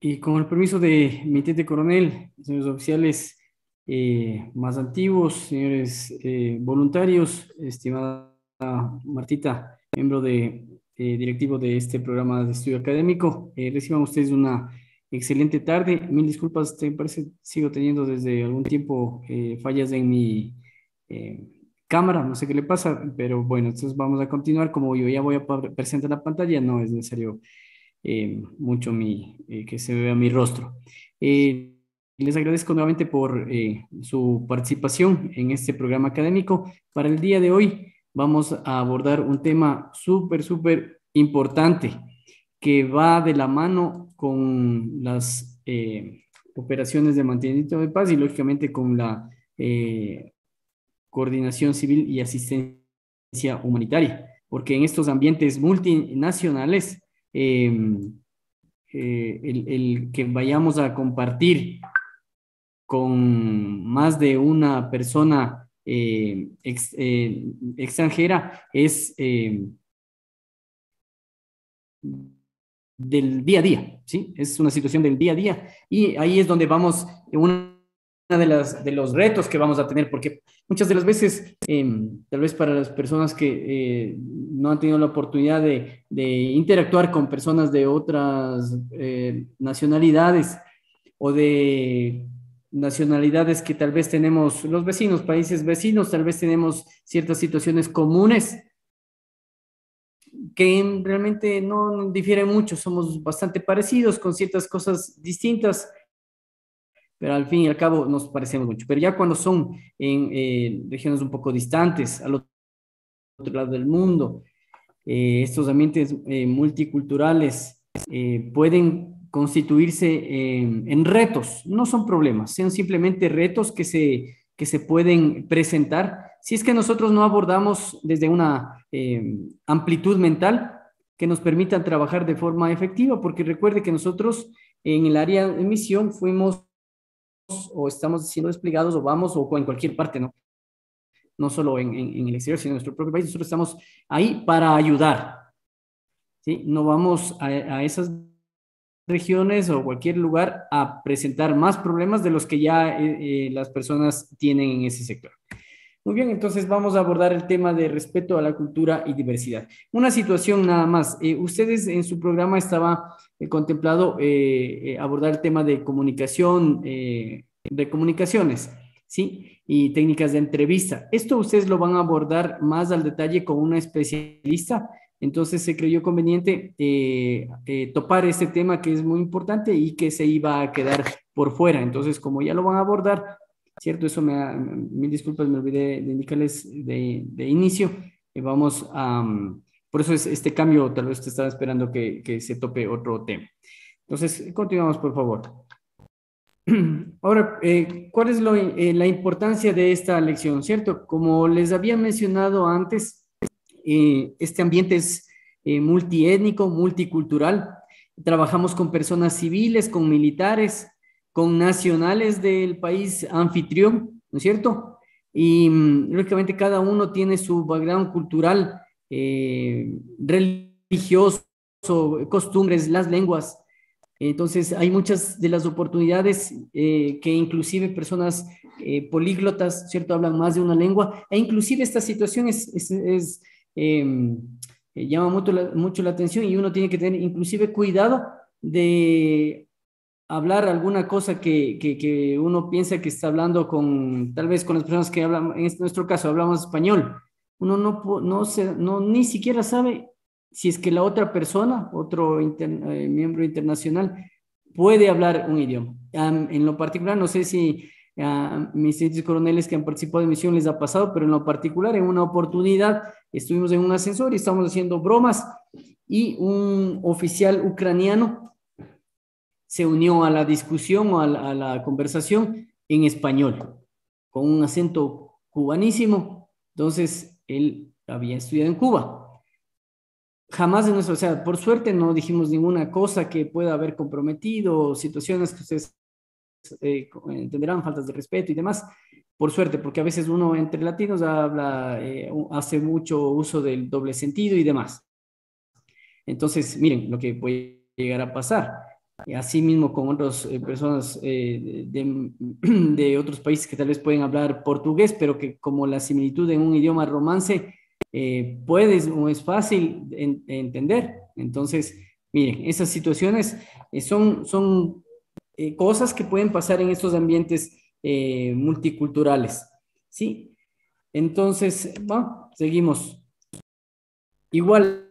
Y con el permiso de mi teniente coronel, señores oficiales más antiguos, señores voluntarios, estimada Martita, miembro directivo de este programa de estudio académico, reciban ustedes una excelente tarde. Mil disculpas, te parece sigo teniendo desde algún tiempo fallas en mi eh, cámara, no sé qué le pasa, pero bueno, entonces vamos a continuar. Como yo ya voy a presentar la pantalla, no es necesario mucho que se vea mi rostro. Les agradezco nuevamente por su participación en este programa académico. Para el día de hoy vamos a abordar un tema súper importante que va de la mano con las operaciones de mantenimiento de paz y lógicamente con la coordinación civil y asistencia humanitaria, porque en estos ambientes multinacionales, el que vayamos a compartir con más de una persona extranjera es del día a día, ¿sí? Es una situación del día a día y ahí es donde vamos, de los retos que vamos a tener, porque muchas de las veces, tal vez para las personas que no han tenido la oportunidad de interactuar con personas de otras nacionalidades o de nacionalidades que tal vez tenemos, los vecinos, países vecinos, tal vez tenemos ciertas situaciones comunes que realmente no difieren mucho, somos bastante parecidos con ciertas cosas distintas, pero al fin y al cabo nos parecemos mucho. Pero ya cuando son en regiones un poco distantes, al otro lado del mundo, estos ambientes multiculturales pueden constituirse en retos, no son problemas, son simplemente retos que se pueden presentar si es que nosotros no abordamos desde una amplitud mental que nos permitan trabajar de forma efectiva, porque recuerde que nosotros en el área de misión fuimos o estamos siendo desplegados o vamos o en cualquier parte, ¿no? No solo en el exterior, sino en nuestro propio país, nosotros estamos ahí para ayudar, ¿sí? No vamos a esas regiones o cualquier lugar a presentar más problemas de los que ya las personas tienen en ese sector. Muy bien, entonces vamos a abordar el tema de respeto a la cultura y diversidad. Una situación nada más. Ustedes en su programa estaba contemplado abordar el tema de comunicación, de comunicaciones, ¿sí? Y técnicas de entrevista. Esto ustedes lo van a abordar más al detalle con una especialista. Entonces se creyó conveniente topar este tema que es muy importante y que se iba a quedar por fuera. Entonces, como ya lo van a abordar, ¿cierto? Mil disculpas, me olvidé de indicarles de inicio. Vamos a, por eso es este cambio, tal vez te estaba esperando que se tope otro tema. Entonces, continuamos, por favor. Ahora, ¿cuál es la importancia de esta lección, cierto? Como les había mencionado antes, este ambiente es multiétnico, multicultural. Trabajamos con personas civiles, con militares, con nacionales del país anfitrión, ¿no es cierto? Y lógicamente cada uno tiene su background cultural, religioso, costumbres, las lenguas. Entonces, hay muchas de las oportunidades que inclusive personas políglotas, ¿cierto?, hablan más de una lengua, e inclusive esta situación llama mucho la atención y uno tiene que tener inclusive cuidado de hablar alguna cosa que uno piensa que está hablando con, tal vez con las personas que hablan, en nuestro caso hablamos español, uno no ni siquiera sabe si es que la otra persona, miembro internacional, puede hablar un idioma. En lo particular, no sé si a mis tenientes coroneles que han participado de misión les ha pasado, pero en lo particular, en una oportunidad, estuvimos en un ascensor y estábamos haciendo bromas y un oficial ucraniano se unió a la discusión o a la conversación en español, con un acento cubanísimo. Entonces, él había estudiado en Cuba. Jamás de nuestro, o sea, por suerte no dijimos ninguna cosa que pueda haber comprometido, situaciones que ustedes entenderán, faltas de respeto y demás, por suerte, porque a veces uno entre latinos hace mucho uso del doble sentido y demás. Entonces, miren lo que puede llegar a pasar. así mismo con otras personas de otros países que tal vez pueden hablar portugués, pero que como la similitud en un idioma romance puedes o es fácil entender. Entonces, miren, esas situaciones son cosas que pueden pasar en estos ambientes multiculturales, ¿sí? Entonces, bueno, seguimos. Igual,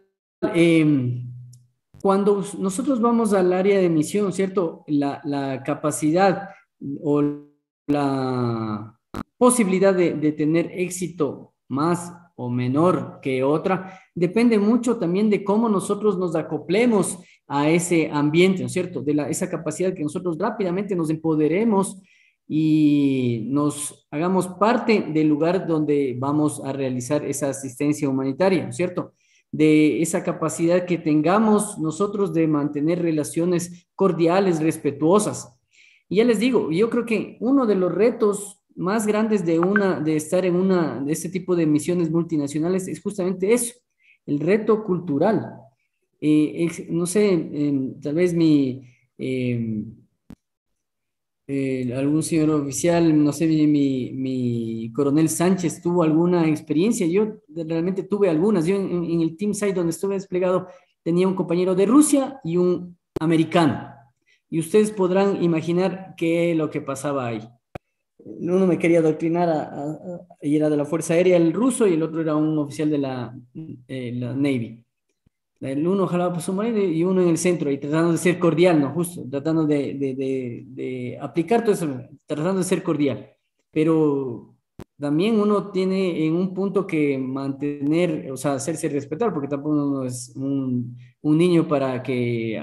cuando nosotros vamos al área de emisión, ¿cierto? La capacidad o la posibilidad de tener éxito más o menor que otra depende mucho también de cómo nosotros nos acoplemos a ese ambiente, ¿no es cierto? Esa capacidad que nosotros rápidamente nos empoderemos y nos hagamos parte del lugar donde vamos a realizar esa asistencia humanitaria, ¿no es cierto? De esa capacidad que tengamos nosotros de mantener relaciones cordiales, respetuosas. Y ya les digo, yo creo que uno de los retos más grandes de estar en de este tipo de misiones multinacionales es justamente eso, el reto cultural. No sé, tal vez eh, algún señor oficial, no sé, mi coronel Sánchez tuvo alguna experiencia, yo realmente tuve algunas, yo en el team site donde estuve desplegado tenía un compañero de Rusia y un americano, y ustedes podrán imaginar qué es lo que pasaba ahí. Uno me quería adoctrinar y era de la Fuerza Aérea el ruso y el otro era un oficial de la Navy. El uno jalaba por su marido y uno en el centro, y tratando de ser cordial, ¿no? Justo, tratando de aplicar todo eso, tratando de ser cordial. Pero también uno tiene en un punto que mantener, o sea, hacerse respetar, porque tampoco uno es un niño para que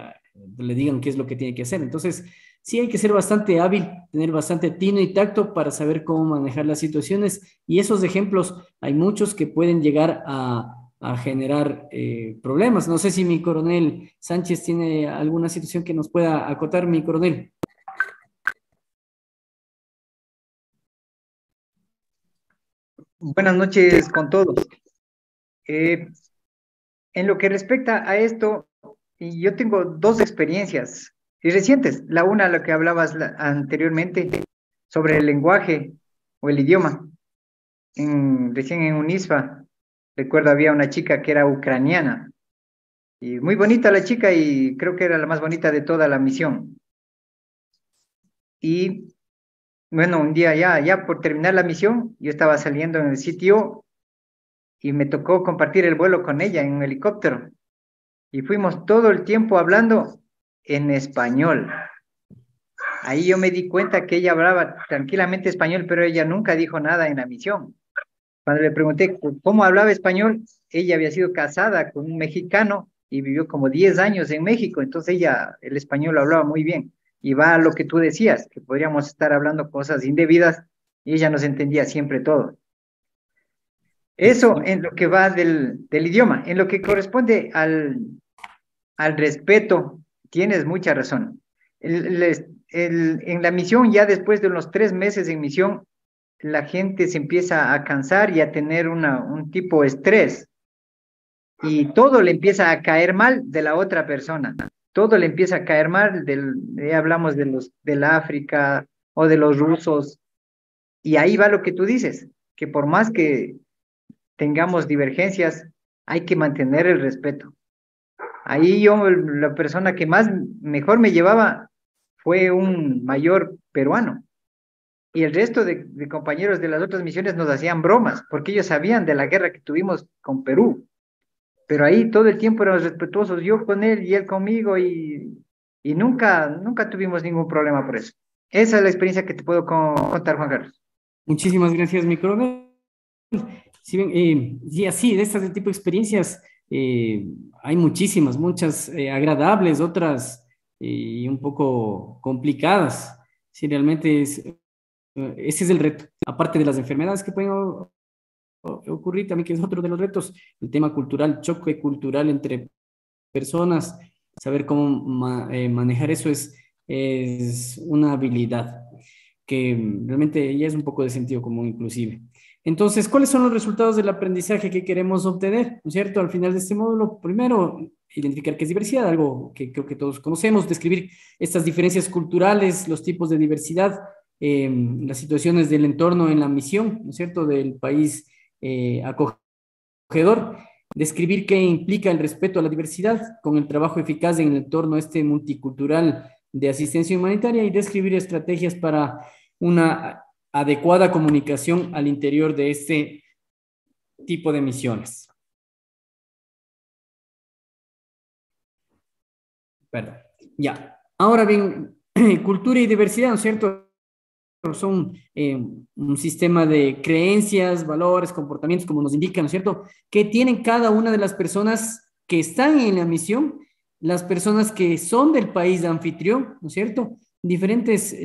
le digan qué es lo que tiene que hacer. Entonces, sí hay que ser bastante hábil, tener bastante tino y tacto para saber cómo manejar las situaciones. Y esos ejemplos, hay muchos que pueden llegar a generar problemas. No sé si mi coronel Sánchez tiene alguna situación que nos pueda acotar, mi coronel. Buenas noches con todos. Eh, en lo que respecta a esto, y yo tengo dos experiencias y recientes. La una, lo que hablabas anteriormente sobre el lenguaje o el idioma. Recién en UNISFA, recuerdo había una chica que era ucraniana y muy bonita la chica y creo que era la más bonita de toda la misión. Y bueno, un día ya por terminar la misión, yo estaba saliendo en el sitio y me tocó compartir el vuelo con ella en un helicóptero. Y fuimos todo el tiempo hablando en español. Ahí yo me di cuenta que ella hablaba tranquilamente español, pero ella nunca dijo nada en la misión. Cuando le pregunté cómo hablaba español, ella había sido casada con un mexicano y vivió como 10 años en México, entonces ella el español lo hablaba muy bien. Y va a lo que tú decías, que podríamos estar hablando cosas indebidas y ella nos entendía siempre todo. Eso Sí, en lo que va del idioma. En lo que corresponde al respeto, tienes mucha razón. En la misión, ya después de unos 3 meses en misión, la gente se empieza a cansar y a tener un tipo de estrés y todo le empieza a caer mal de la otra persona. Todo le empieza a caer mal, ya hablamos del África o de los rusos, y ahí va lo que tú dices, que por más que tengamos divergencias, hay que mantener el respeto. Ahí yo, la persona que más mejor me llevaba fue un mayor peruano. Y el resto de compañeros de las otras misiones nos hacían bromas, porque ellos sabían de la guerra que tuvimos con Perú. Pero ahí todo el tiempo éramos respetuosos, yo con él y él conmigo, y nunca tuvimos ningún problema por eso. Esa es la experiencia que te puedo contar, Juan Carlos. muchísimas gracias, mi coronel. Si bien, y así, de este tipo de experiencias, hay muchísimas, muchas agradables, otras un poco complicadas. Si realmente ese es el reto, aparte de las enfermedades que pueden ocurrir también, que es otro de los retos, el tema cultural, choque cultural entre personas, saber cómo manejar eso es una habilidad que realmente ya es un poco de sentido común inclusive. Entonces, ¿cuáles son los resultados del aprendizaje que queremos obtener? ¿No es cierto? Al final de este módulo, primero, identificar qué es diversidad, algo que creo que todos conocemos, describir estas diferencias culturales, los tipos de diversidad, las situaciones del entorno en la misión, ¿no es cierto?, del país acogedor, describir qué implica el respeto a la diversidad con el trabajo eficaz en el entorno este multicultural de asistencia humanitaria y describir estrategias para una adecuada comunicación al interior de este tipo de misiones. Perdón. Ya. Ahora bien, cultura y diversidad, ¿no es cierto? Son un sistema de creencias, valores, comportamientos, como nos indican, ¿no es cierto?, que tienen cada una de las personas que están en la misión, las personas que son del país anfitrión, ¿no es cierto? Diferentes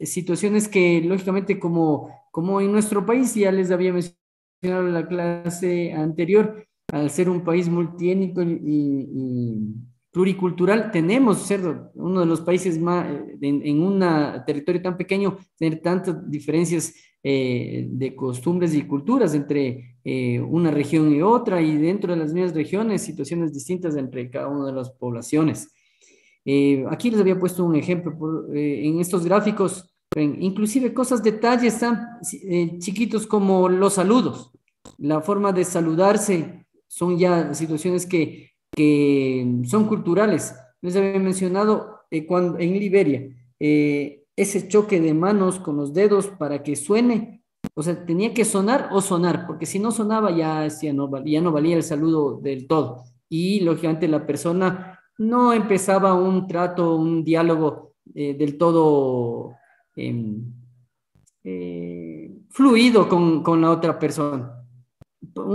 situaciones que, lógicamente, como en nuestro país, ya les había mencionado en la clase anterior, al ser un país multiétnico y pluricultural, tenemos ser uno de los países más, en un territorio tan pequeño, tener tantas diferencias de costumbres y culturas entre una región y otra, y dentro de las mismas regiones, situaciones distintas entre cada una de las poblaciones. Aquí les había puesto un ejemplo en estos gráficos, inclusive cosas, detalles tan chiquitos como los saludos, la forma de saludarse, son ya situaciones que son culturales. Les había mencionado cuando, en Liberia, ese choque de manos con los dedos para que suene, o sea, tenía que sonar o sonar, porque si no sonaba ya no valía el saludo del todo. Y lógicamente la persona no empezaba un trato, un diálogo del todo fluido con la otra persona.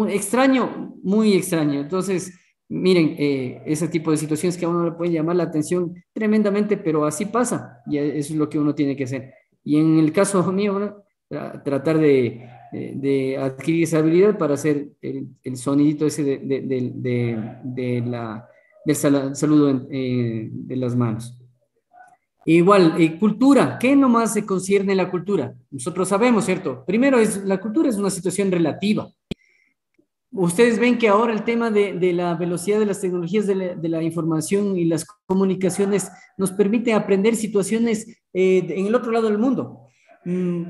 Extraño, muy extraño. Entonces, miren, ese tipo de situaciones que a uno le puede llamar la atención tremendamente, pero así pasa, y eso es lo que uno tiene que hacer. Y en el caso mío, ¿no?, tratar de adquirir esa habilidad para hacer el sonidito ese del saludo de las manos. Igual, cultura, ¿qué nomás se concierne la cultura? Nosotros sabemos, ¿cierto? Primero, la cultura es una situación relativa. Ustedes ven que ahora el tema de la velocidad de las tecnologías de la información y las comunicaciones nos permite aprender situaciones en el otro lado del mundo.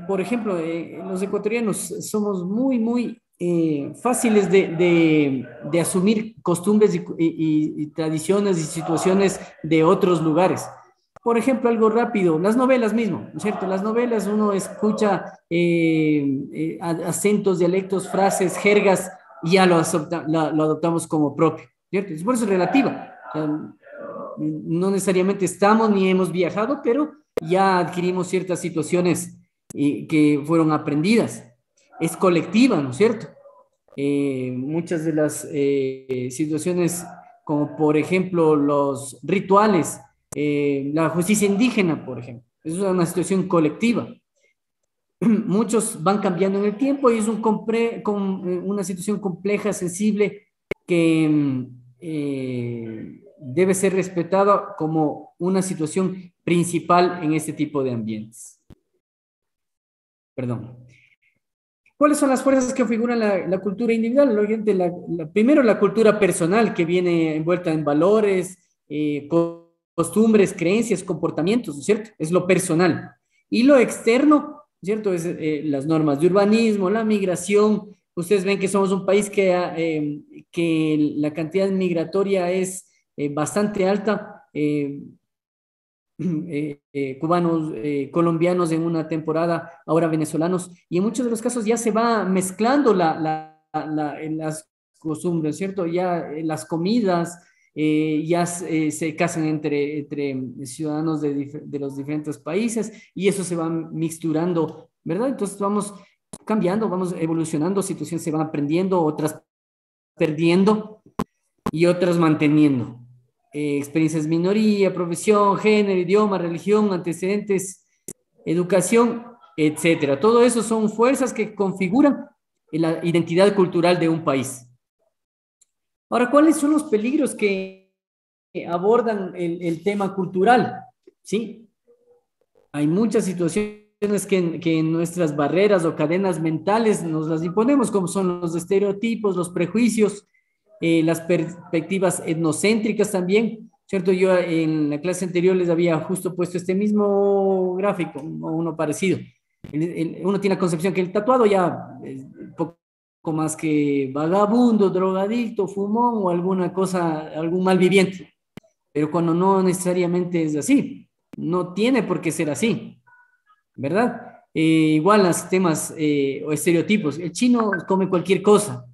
Por ejemplo, los ecuatorianos somos muy fáciles de asumir costumbres y tradiciones y situaciones de otros lugares. Por ejemplo, algo rápido, las novelas mismo, ¿no es cierto? Las novelas uno escucha acentos, dialectos, frases, jergas, y ya lo adoptamos como propio, ¿cierto? Por eso es relativa. O sea, no necesariamente estamos ni hemos viajado, pero ya adquirimos ciertas situaciones que fueron aprendidas. Es colectiva, ¿no es cierto? Muchas de las situaciones, como por ejemplo los rituales, la justicia indígena, por ejemplo, es una situación colectiva. Muchos van cambiando en el tiempo y es una situación compleja, sensible, que debe ser respetada como una situación principal en este tipo de ambientes. Perdón. ¿Cuáles son las fuerzas que configuran la cultura individual? Primero, la cultura personal, que viene envuelta en valores, costumbres, creencias, comportamientos, ¿no es cierto? Es lo personal. Y lo externo, ¿cierto? Es las normas de urbanismo, la migración. Ustedes ven que somos un país que la cantidad migratoria es bastante alta. Cubanos, colombianos en una temporada, ahora venezolanos, y en muchos de los casos ya se va mezclando las costumbres, ¿cierto? Ya las comidas, ya se casan entre ciudadanos de los diferentes países y eso se va mixturando, ¿verdad? Entonces vamos cambiando, vamos evolucionando, situaciones se van aprendiendo, otras perdiendo y otras manteniendo. Experiencias minoría, profesión, género, idioma, religión, antecedentes, educación, etcétera. Todo eso son fuerzas que configuran la identidad cultural de un país. Ahora, ¿cuáles son los peligros que abordan el tema cultural? ¿Sí? Hay muchas situaciones que en nuestras barreras o cadenas mentales nos las imponemos, como son los estereotipos, los prejuicios, las perspectivas etnocéntricas también, ¿cierto? Yo en la clase anterior les había justo puesto este mismo gráfico, o uno parecido. Uno tiene la concepción que el tatuado ya es un poco más que vagabundo, drogadicto, fumón o alguna cosa, algún malviviente, pero cuando no necesariamente es así, no tiene por qué ser así, ¿verdad? Igual los temas o estereotipos, el chino come cualquier cosa,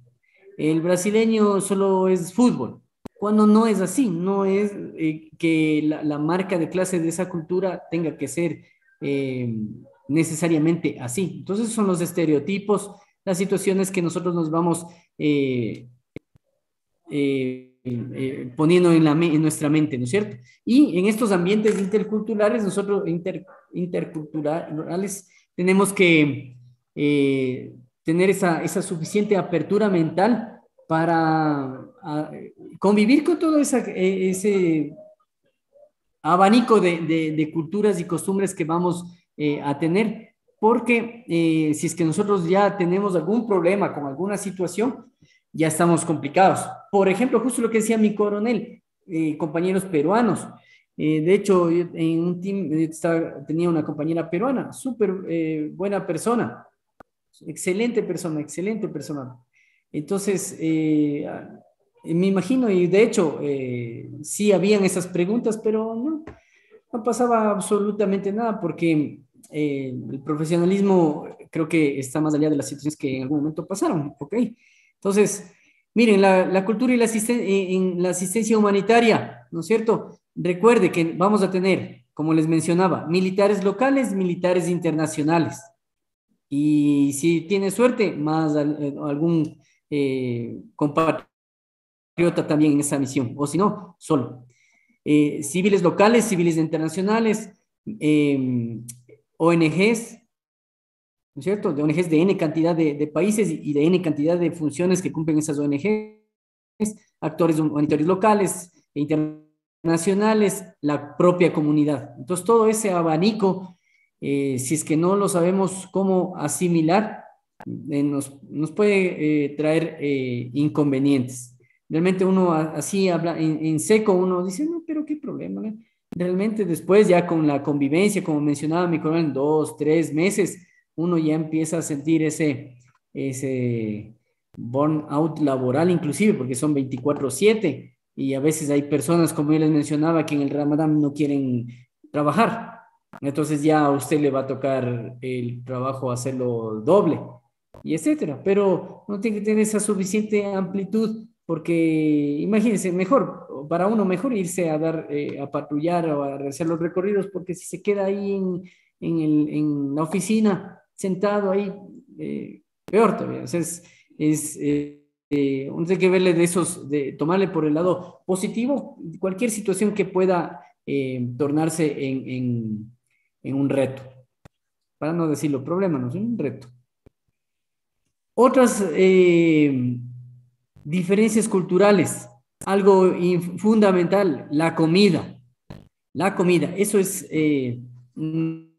el brasileño solo es fútbol, cuando no es así, no es que la marca de clase de esa cultura tenga que ser eh, necesariamente así. Entonces son los estereotipos, las situaciones que nosotros nos vamos poniendo en nuestra mente, ¿no es cierto? Y en estos ambientes interculturales, nosotros interculturales tenemos que tener esa suficiente apertura mental para convivir con todo ese abanico de culturas y costumbres que vamos a tener, porque si es que nosotros ya tenemos algún problema con alguna situación, ya estamos complicados. Por ejemplo, justo lo que decía mi coronel, compañeros peruanos. De hecho, yo en un team tenía una compañera peruana, súper buena persona, excelente persona. Entonces, me imagino, y de hecho, sí habían esas preguntas, pero no pasaba absolutamente nada porque el profesionalismo creo que está más allá de las situaciones que en algún momento pasaron, ¿ok? Entonces, miren, la cultura y en la asistencia humanitaria, ¿no es cierto? Recuerde que vamos a tener, como les mencionaba, militares locales, militares internacionales. Y si tiene suerte, más algún compatriota también en esa misión, o si no, solo. Civiles locales, civiles internacionales, ONGs, ¿no es cierto? De ONGs de N cantidad de países y de N cantidad de funciones que cumplen esas ONGs, actores humanitarios locales, internacionales, la propia comunidad. Entonces, todo ese abanico, si es que no lo sabemos cómo asimilar, nos puede traer inconvenientes. Realmente uno así habla en seco, uno dice, no, pero qué problema, ¿no? Realmente después ya con la convivencia, como mencionaba mi coronel, en 2, 3 meses, uno ya empieza a sentir ese burnout laboral inclusive, porque son 24/7 y a veces hay personas, como yo les mencionaba, que en el Ramadán no quieren trabajar. Entonces ya a usted le va a tocar el trabajo hacerlo doble y etcétera. Pero no tiene que tener esa suficiente amplitud porque imagínense, mejor, para uno mejor irse a dar, a patrullar o a hacer los recorridos, porque si se queda ahí en la oficina, sentado ahí, peor todavía. O sea, uno tiene que verle de tomarle por el lado positivo cualquier situación que pueda tornarse en un reto, para no decirlo problema, no es un reto. Otras diferencias culturales, algo fundamental, la comida. La comida, eso es un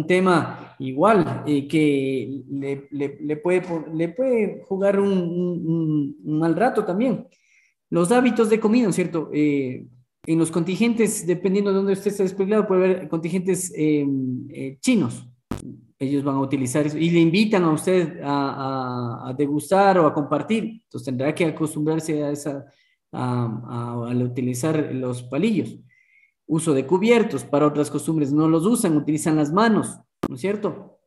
tema igual que le puede jugar un mal rato también. Los hábitos de comida, ¿no es cierto? En los contingentes, dependiendo de dónde usted esté desplegado, puede haber contingentes chinos. Ellos van a utilizar eso y le invitan a usted a degustar o a compartir. Entonces tendrá que acostumbrarse al utilizar los palillos. Uso de cubiertos, para otras costumbres no los usan, utilizan las manos, ¿no es cierto?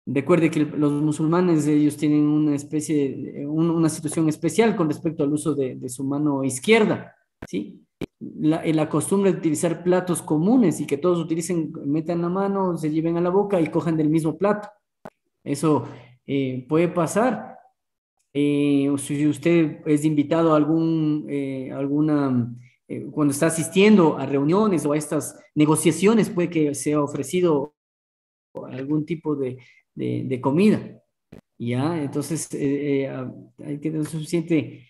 Recuerde que los musulmanes, ellos tienen una una situación especial con respecto al uso de su mano izquierda, ¿sí? La costumbre de utilizar platos comunes y que todos utilicen, metan la mano, se lleven a la boca y cojan del mismo plato. Eso puede pasar. Si usted es invitado a cuando está asistiendo a reuniones o a estas negociaciones, puede que sea ofrecido algún tipo de comida. ¿Ya? Entonces, hay que tener suficiente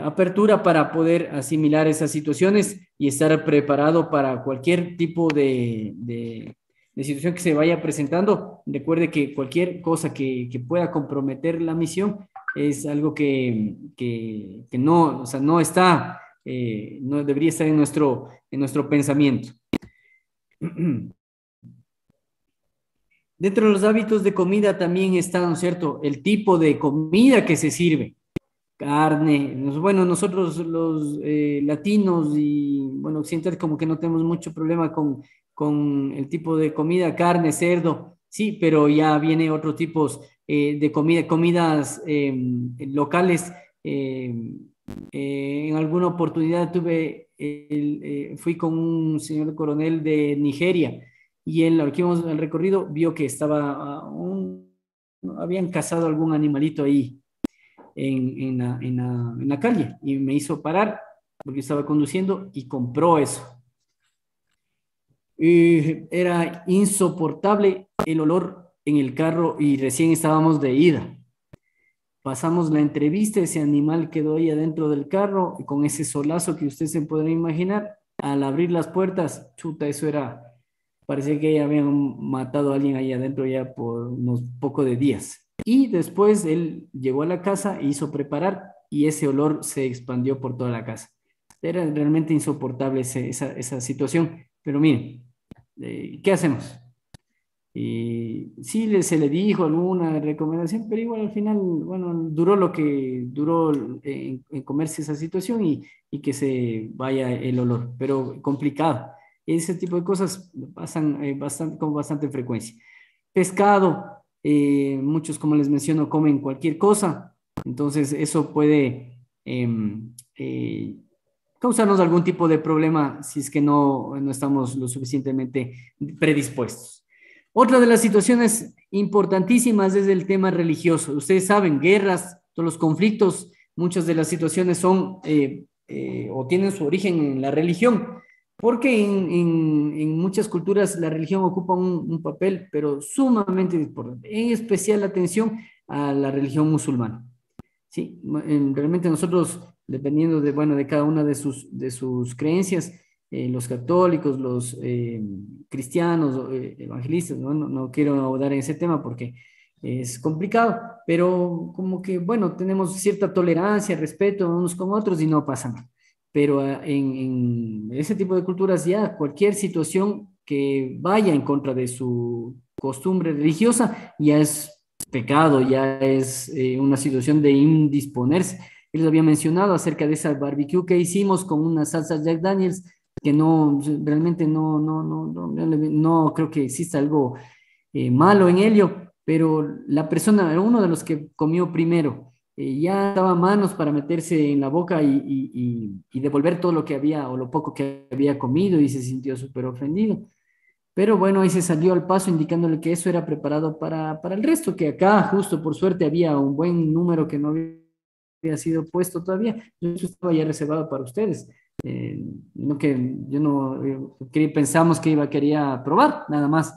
apertura para poder asimilar esas situaciones y estar preparado para cualquier tipo de situación que se vaya presentando. Recuerde que cualquier cosa que pueda comprometer la misión, es algo que no, o sea, no está, no debería estar en nuestro pensamiento. Dentro de los hábitos de comida también está, ¿no es cierto?, el tipo de comida que se sirve. Carne, bueno, nosotros los latinos y, bueno, occidentales como que no tenemos mucho problema con el tipo de comida, carne, cerdo, sí, pero ya viene otros tipos de comida, comidas locales. En alguna oportunidad fui con un señor coronel de Nigeria y él, al que íbamos al recorrido, vio que habían cazado algún animalito ahí en la calle y me hizo parar porque estaba conduciendo y compró eso. Y era insoportable el olor en el carro y recién estábamos de ida. Pasamos la entrevista, ese animal quedó ahí adentro del carro con ese solazo que usted se podrá imaginar. Al abrir las puertas, chuta, eso era, parecía que ya habían matado a alguien ahí adentro ya por unos pocos de días. Y después él llegó a la casa e hizo preparar y ese olor se expandió por toda la casa. Era realmente insoportable esa situación. Pero miren, ¿qué hacemos? Y sí se le dijo alguna recomendación, pero igual al final, bueno, duró lo que duró en comerse esa situación y que se vaya el olor, pero complicado. Ese tipo de cosas pasan con bastante frecuencia. Pescado, muchos, como les menciono, comen cualquier cosa, entonces eso puede causarnos algún tipo de problema si es que no estamos lo suficientemente predispuestos. Otra de las situaciones importantísimas es el tema religioso. Ustedes saben, guerras, todos los conflictos, muchas de las situaciones son o tienen su origen en la religión, porque en muchas culturas la religión ocupa un papel, pero sumamente importante, en especial atención a la religión musulmana. Sí, realmente nosotros, dependiendo de, bueno, de cada una de sus creencias, los católicos, los cristianos, evangelistas, ¿no? No quiero ahondar en ese tema porque es complicado, pero como que, bueno, tenemos cierta tolerancia, respeto unos con otros y no pasa nada. Pero en ese tipo de culturas ya cualquier situación que vaya en contra de su costumbre religiosa ya es pecado, ya es una situación de indisponerse. Él les había mencionado acerca de esa barbecue que hicimos con una salsa Jack Daniels, que no, realmente no creo que exista algo malo en ello, pero la persona, uno de los que comió primero, ya daba manos para meterse en la boca y devolver todo lo que había o lo poco que había comido y se sintió súper ofendido. Pero bueno, ahí se salió al paso indicándole que eso era preparado para el resto, que acá justo por suerte había un buen número que no había sido puesto todavía. Eso estaba ya reservado para ustedes. No que yo no pensamos que quería probar, nada más.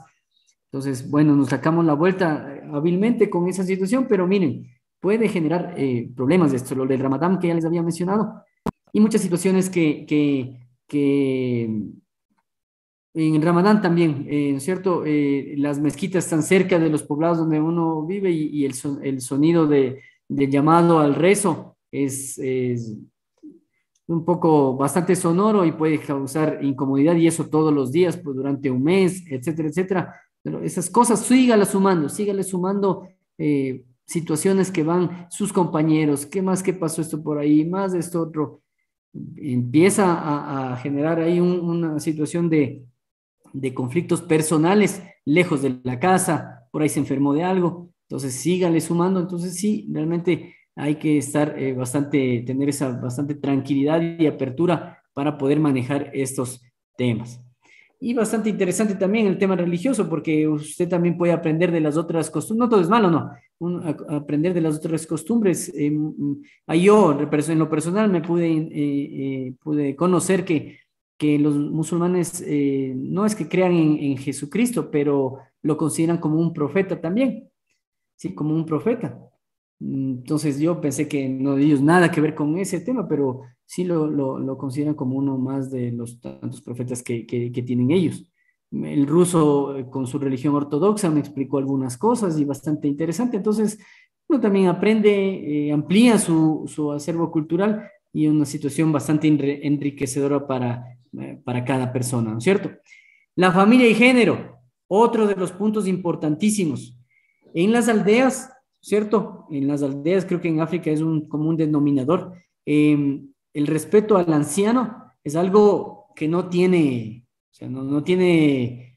Entonces, bueno, nos sacamos la vuelta hábilmente con esa situación, pero miren, puede generar problemas de esto, lo del Ramadán que ya les había mencionado, y muchas situaciones que en el Ramadán también, ¿no es cierto? Las mezquitas están cerca de los poblados donde uno vive y el sonido del llamado al rezo es un poco bastante sonoro y puede causar incomodidad y eso todos los días, pues, durante un mes, etcétera, etcétera. Pero esas cosas sígale sumando situaciones que van sus compañeros, ¿qué más que pasó esto por ahí? Más de esto otro. Empieza a generar ahí una situación de conflictos personales lejos de la casa, por ahí se enfermó de algo, entonces síganle sumando, entonces sí, realmente hay que estar tener esa bastante tranquilidad y apertura para poder manejar estos temas. Y bastante interesante también el tema religioso, porque usted también puede aprender de las otras costumbres, no todo es malo, no, aprender de las otras costumbres. Ahí yo, en lo personal, pude conocer que los musulmanes no es que crean en Jesucristo, pero lo consideran como un profeta también, sí, como un profeta. Entonces yo pensé que no ellos nada que ver con ese tema, pero sí lo consideran como uno más de los tantos profetas que tienen ellos. El ruso con su religión ortodoxa me explicó algunas cosas y bastante interesante. Entonces, uno también aprende, amplía su acervo cultural y una situación bastante enriquecedora para cada persona, ¿no es cierto? La familia y género, otro de los puntos importantísimos. En las aldeas, ¿cierto? En las aldeas, creo que en África es un común denominador. El respeto al anciano es algo que no tiene, o sea, no tiene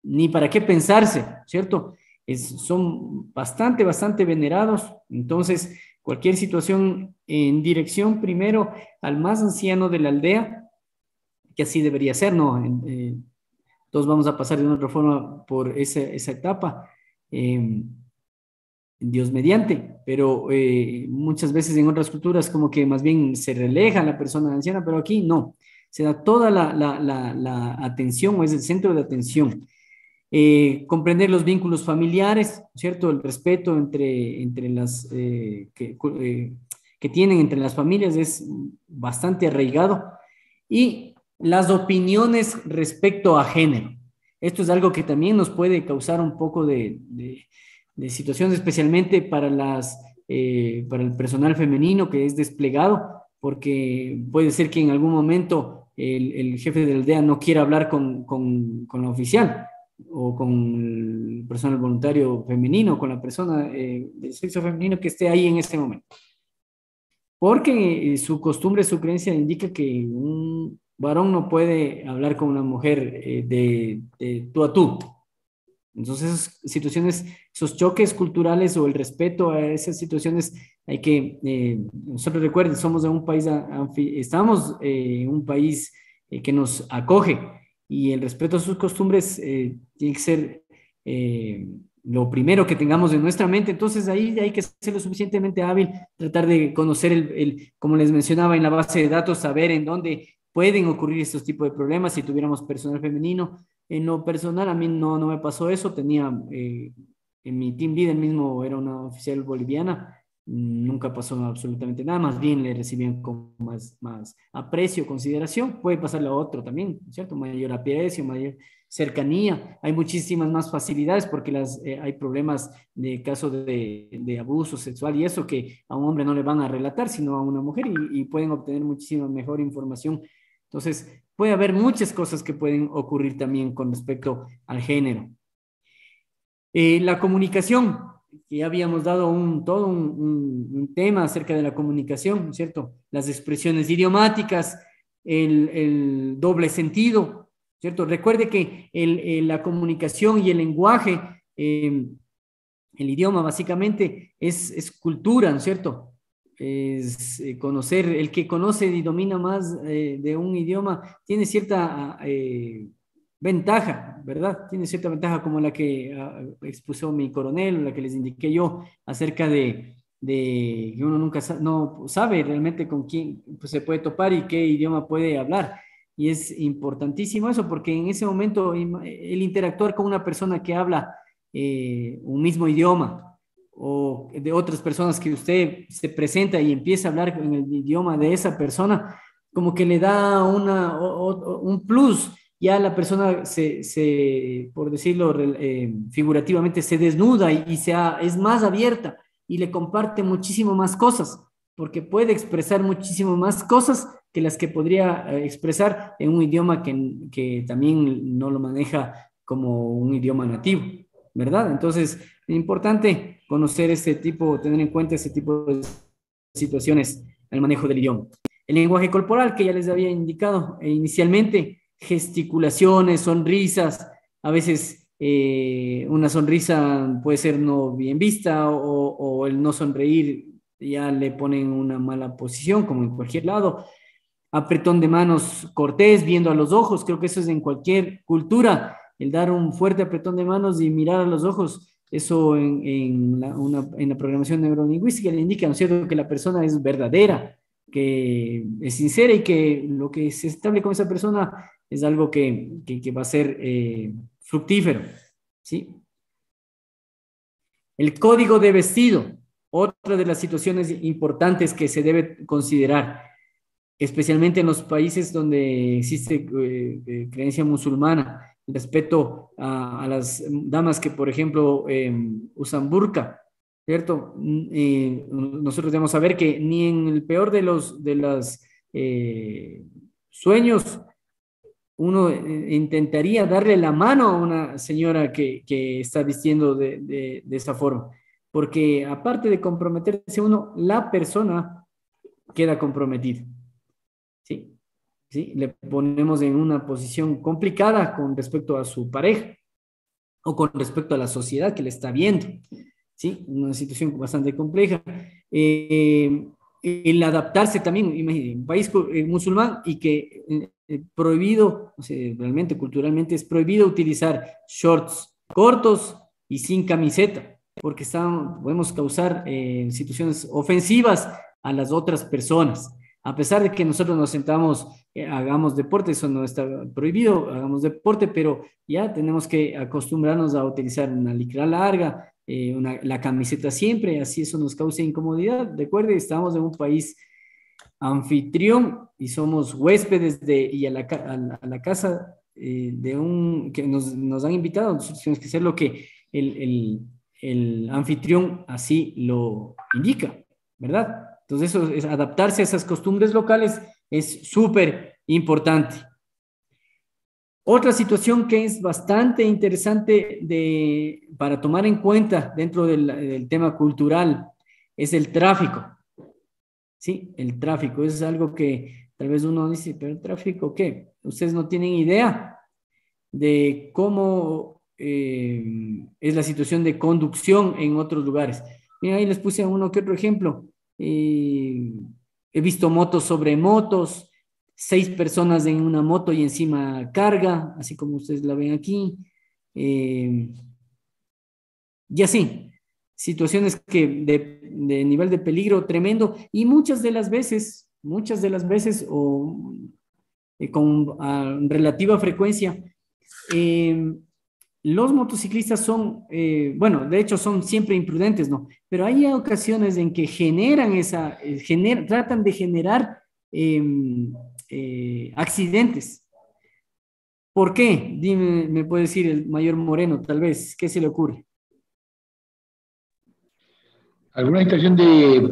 ni para qué pensarse, ¿cierto? Son bastante venerados. Entonces, cualquier situación en dirección primero al más anciano de la aldea, que así debería ser, ¿no? Todos vamos a pasar de una otra forma por esa etapa, Dios mediante, pero muchas veces en otras culturas como que más bien se relega a la persona anciana, pero aquí no, se da toda la atención o es el centro de atención. Comprender los vínculos familiares, ¿cierto? El respeto entre las que tienen entre las familias es bastante arraigado y las opiniones respecto a género. Esto es algo que también nos puede causar un poco de situación, especialmente para el personal femenino que es desplegado, porque puede ser que en algún momento el jefe de la aldea no quiera hablar con la oficial o con el personal voluntario femenino, con la persona del sexo femenino que esté ahí en ese momento. Porque su costumbre, su creencia indica que un varón no puede hablar con una mujer de tú a tú. Entonces, esas situaciones, esos choques culturales o el respeto a esas situaciones, hay que, nosotros recuerden, somos de un país, estamos en un país que nos acoge y el respeto a sus costumbres tiene que ser lo primero que tengamos en nuestra mente. Entonces, ahí hay que ser lo suficientemente hábil, tratar de conocer como les mencionaba, en la base de datos, saber en dónde pueden ocurrir estos tipos de problemas si tuviéramos personal femenino. En lo personal, a mí no me pasó eso. Tenía, en mi team leader mismo era una oficial boliviana. Nunca pasó absolutamente nada. Más bien le recibían con más aprecio, consideración. Puede pasarle a otro también, ¿cierto? Mayor aprecio, mayor cercanía. Hay muchísimas más facilidades porque hay problemas de caso de abuso sexual y eso que a un hombre no le van a relatar, sino a una mujer y pueden obtener muchísima mejor información. Entonces, puede haber muchas cosas que pueden ocurrir también con respecto al género. La comunicación, que ya habíamos dado todo un tema acerca de la comunicación, ¿cierto? Las expresiones idiomáticas, el doble sentido, ¿cierto? Recuerde que la comunicación y el lenguaje, el idioma básicamente es cultura, ¿no es cierto? Es conocer, el que conoce y domina más de un idioma tiene cierta ventaja, ¿verdad? Tiene cierta ventaja como la que expuso mi coronel, la que les indiqué yo acerca de que uno nunca no sabe realmente con quién pues, se puede topar y qué idioma puede hablar. Y es importantísimo eso porque en ese momento el interactuar con una persona que habla un mismo idioma o de otras personas que usted se presenta y empieza a hablar en el idioma de esa persona, como que le da un plus. Ya la persona por decirlo figurativamente, se desnuda es más abierta y le comparte muchísimo más cosas, porque puede expresar muchísimo más cosas que las que podría expresar en un idioma que también no lo maneja como un idioma nativo, ¿verdad? Entonces, es importante conocer tener en cuenta ese tipo de situaciones al manejo del idioma. El lenguaje corporal, que ya les había indicado inicialmente, gesticulaciones, sonrisas, a veces una sonrisa puede ser no bien vista o el no sonreír ya le ponen una mala posición, como en cualquier lado. Apretón de manos cortés, viendo a los ojos, creo que eso es en cualquier cultura, el dar un fuerte apretón de manos y mirar a los ojos, eso en la programación neurolingüística le indica, ¿no es cierto?, que la persona es verdadera, que es sincera y que lo que se establece con esa persona es algo que va a ser fructífero, ¿sí? El código de vestido, otra de las situaciones importantes que se debe considerar, especialmente en los países donde existe creencia musulmana. respeto a las damas que, por ejemplo, usan burka, ¿cierto? Nosotros debemos saber que ni en el peor de los sueños uno intentaría darle la mano a una señora que está vistiendo de esa forma, porque aparte de comprometerse uno, la persona queda comprometida, ¿sí? ¿Sí? Le ponemos en una posición complicada con respecto a su pareja o con respecto a la sociedad que le está viendo, ¿sí? Una situación bastante compleja. El adaptarse también, imagínate, un país musulmán y que prohibido, o sea, realmente culturalmente es prohibido utilizar shorts cortos y sin camiseta, porque podemos causar situaciones ofensivas a las otras personas. A pesar de que nosotros nos sentamos, hagamos deporte, eso no está prohibido, hagamos deporte, pero ya tenemos que acostumbrarnos a utilizar una licra larga, la camiseta siempre, así eso nos causa incomodidad. Recuerde, estamos en un país anfitrión y somos huéspedes y a la casa de que nos han invitado, nosotros tenemos que hacer lo que el anfitrión así lo indica, ¿verdad? Entonces eso es adaptarse a esas costumbres locales es súper importante. Otra situación que es bastante interesante para tomar en cuenta dentro del tema cultural es el tráfico. Sí, el tráfico es algo que tal vez uno dice, pero el tráfico, ¿qué? Ustedes no tienen idea de cómo es la situación de conducción en otros lugares. Mira, ahí les puse uno que otro ejemplo. He visto motos sobre motos, 6 personas en una moto y encima carga, así como ustedes la ven aquí. Y así, situaciones que de nivel de peligro tremendo y muchas de las veces o con relativa frecuencia, los motociclistas son, bueno, de hecho son siempre imprudentes, ¿no? Pero hay ocasiones en que tratan de generar accidentes. ¿Por qué? Dime, me puede decir el mayor Moreno, tal vez, ¿qué se le ocurre? ¿Alguna intención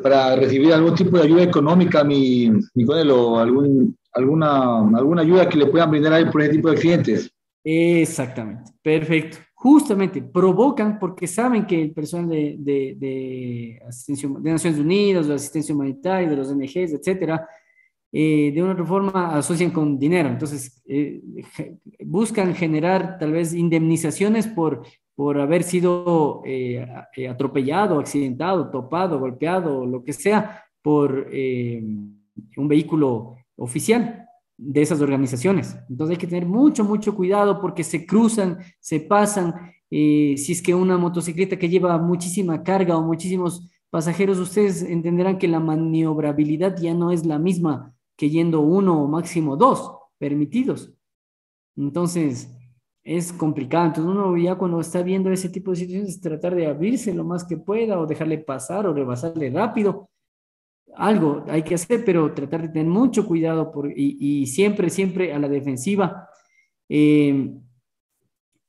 para recibir algún tipo de ayuda económica, mi Conelo, alguna ayuda que le puedan brindar a él por ese tipo de accidentes? Exactamente, perfecto. Justamente provocan porque saben que el personal asistencia, de Naciones Unidas, de asistencia humanitaria, de los ONGs, etcétera, de una otra forma asocian con dinero. Entonces, buscan generar tal vez indemnizaciones por haber sido atropellado, accidentado, topado, golpeado, lo que sea, por un vehículo oficial de esas organizaciones. Entonces hay que tener mucho, mucho cuidado porque se cruzan, se pasan. Si es que una motocicleta que lleva muchísima carga o muchísimos pasajeros, ustedes entenderán que la maniobrabilidad ya no es la misma que yendo uno o máximo dos permitidos. Entonces, es complicado. Entonces, uno ya cuando está viendo ese tipo de situaciones, tratar de abrirse lo más que pueda o dejarle pasar o rebasarle rápido. Algo hay que hacer, pero tratar de tener mucho cuidado y siempre, siempre a la defensiva.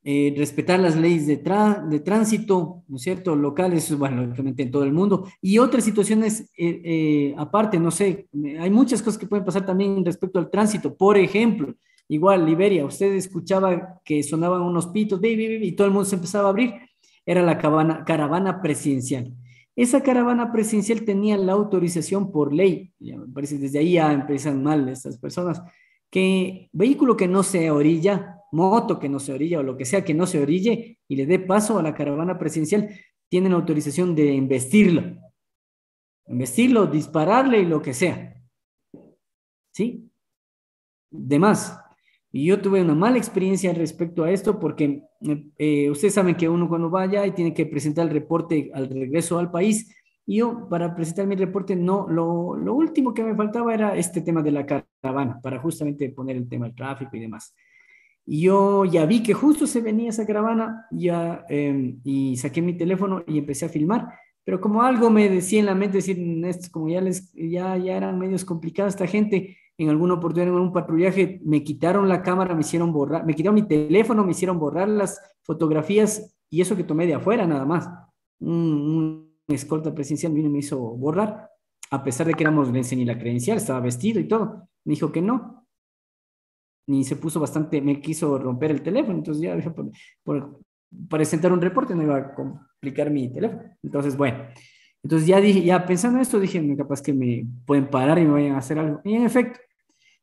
Respetar las leyes de tránsito, ¿no es cierto? Locales, bueno, lógicamente en todo el mundo. Y otras situaciones aparte, no sé, hay muchas cosas que pueden pasar también respecto al tránsito. Por ejemplo, igual Liberia, usted escuchaba que sonaban unos pitos y todo el mundo se empezaba a abrir. Era la caravana presidencial. Esa caravana presidencial tenía la autorización por ley, ya me parece desde ahí ya empiezan mal estas personas, que vehículo que no se orilla, moto que no se orilla o lo que sea que no se orille y le dé paso a la caravana presidencial, tienen autorización de investirlo, dispararle y lo que sea. ¿Sí? De más. Y yo tuve una mala experiencia respecto a esto porque ustedes saben que uno cuando vaya y tiene que presentar el reporte al regreso al país, y yo para presentar mi reporte no, lo último que me faltaba era este tema de la caravana, para justamente poner el tema del tráfico y demás. Y yo ya vi que justo se venía esa caravana ya, y saqué mi teléfono y empecé a filmar. Pero como algo me decía en la mente, decir, como ya eran medios complicados esta gente, en alguna oportunidad en un patrullaje me quitaron la cámara, me hicieron borrar, me quitaron mi teléfono, me hicieron borrar las fotografías y eso que tomé de afuera nada más. Un escolta presidencial vino y me hizo borrar, a pesar de que éramos, le enseñé la credencial, estaba vestido y todo. Me dijo que no, ni se puso bastante, me quiso romper el teléfono, entonces ya para presentar un reporte no iba a complicar mi teléfono. Entonces, bueno, entonces ya dije, ya pensando en esto, dije, capaz que me pueden parar y me vayan a hacer algo. Y en efecto,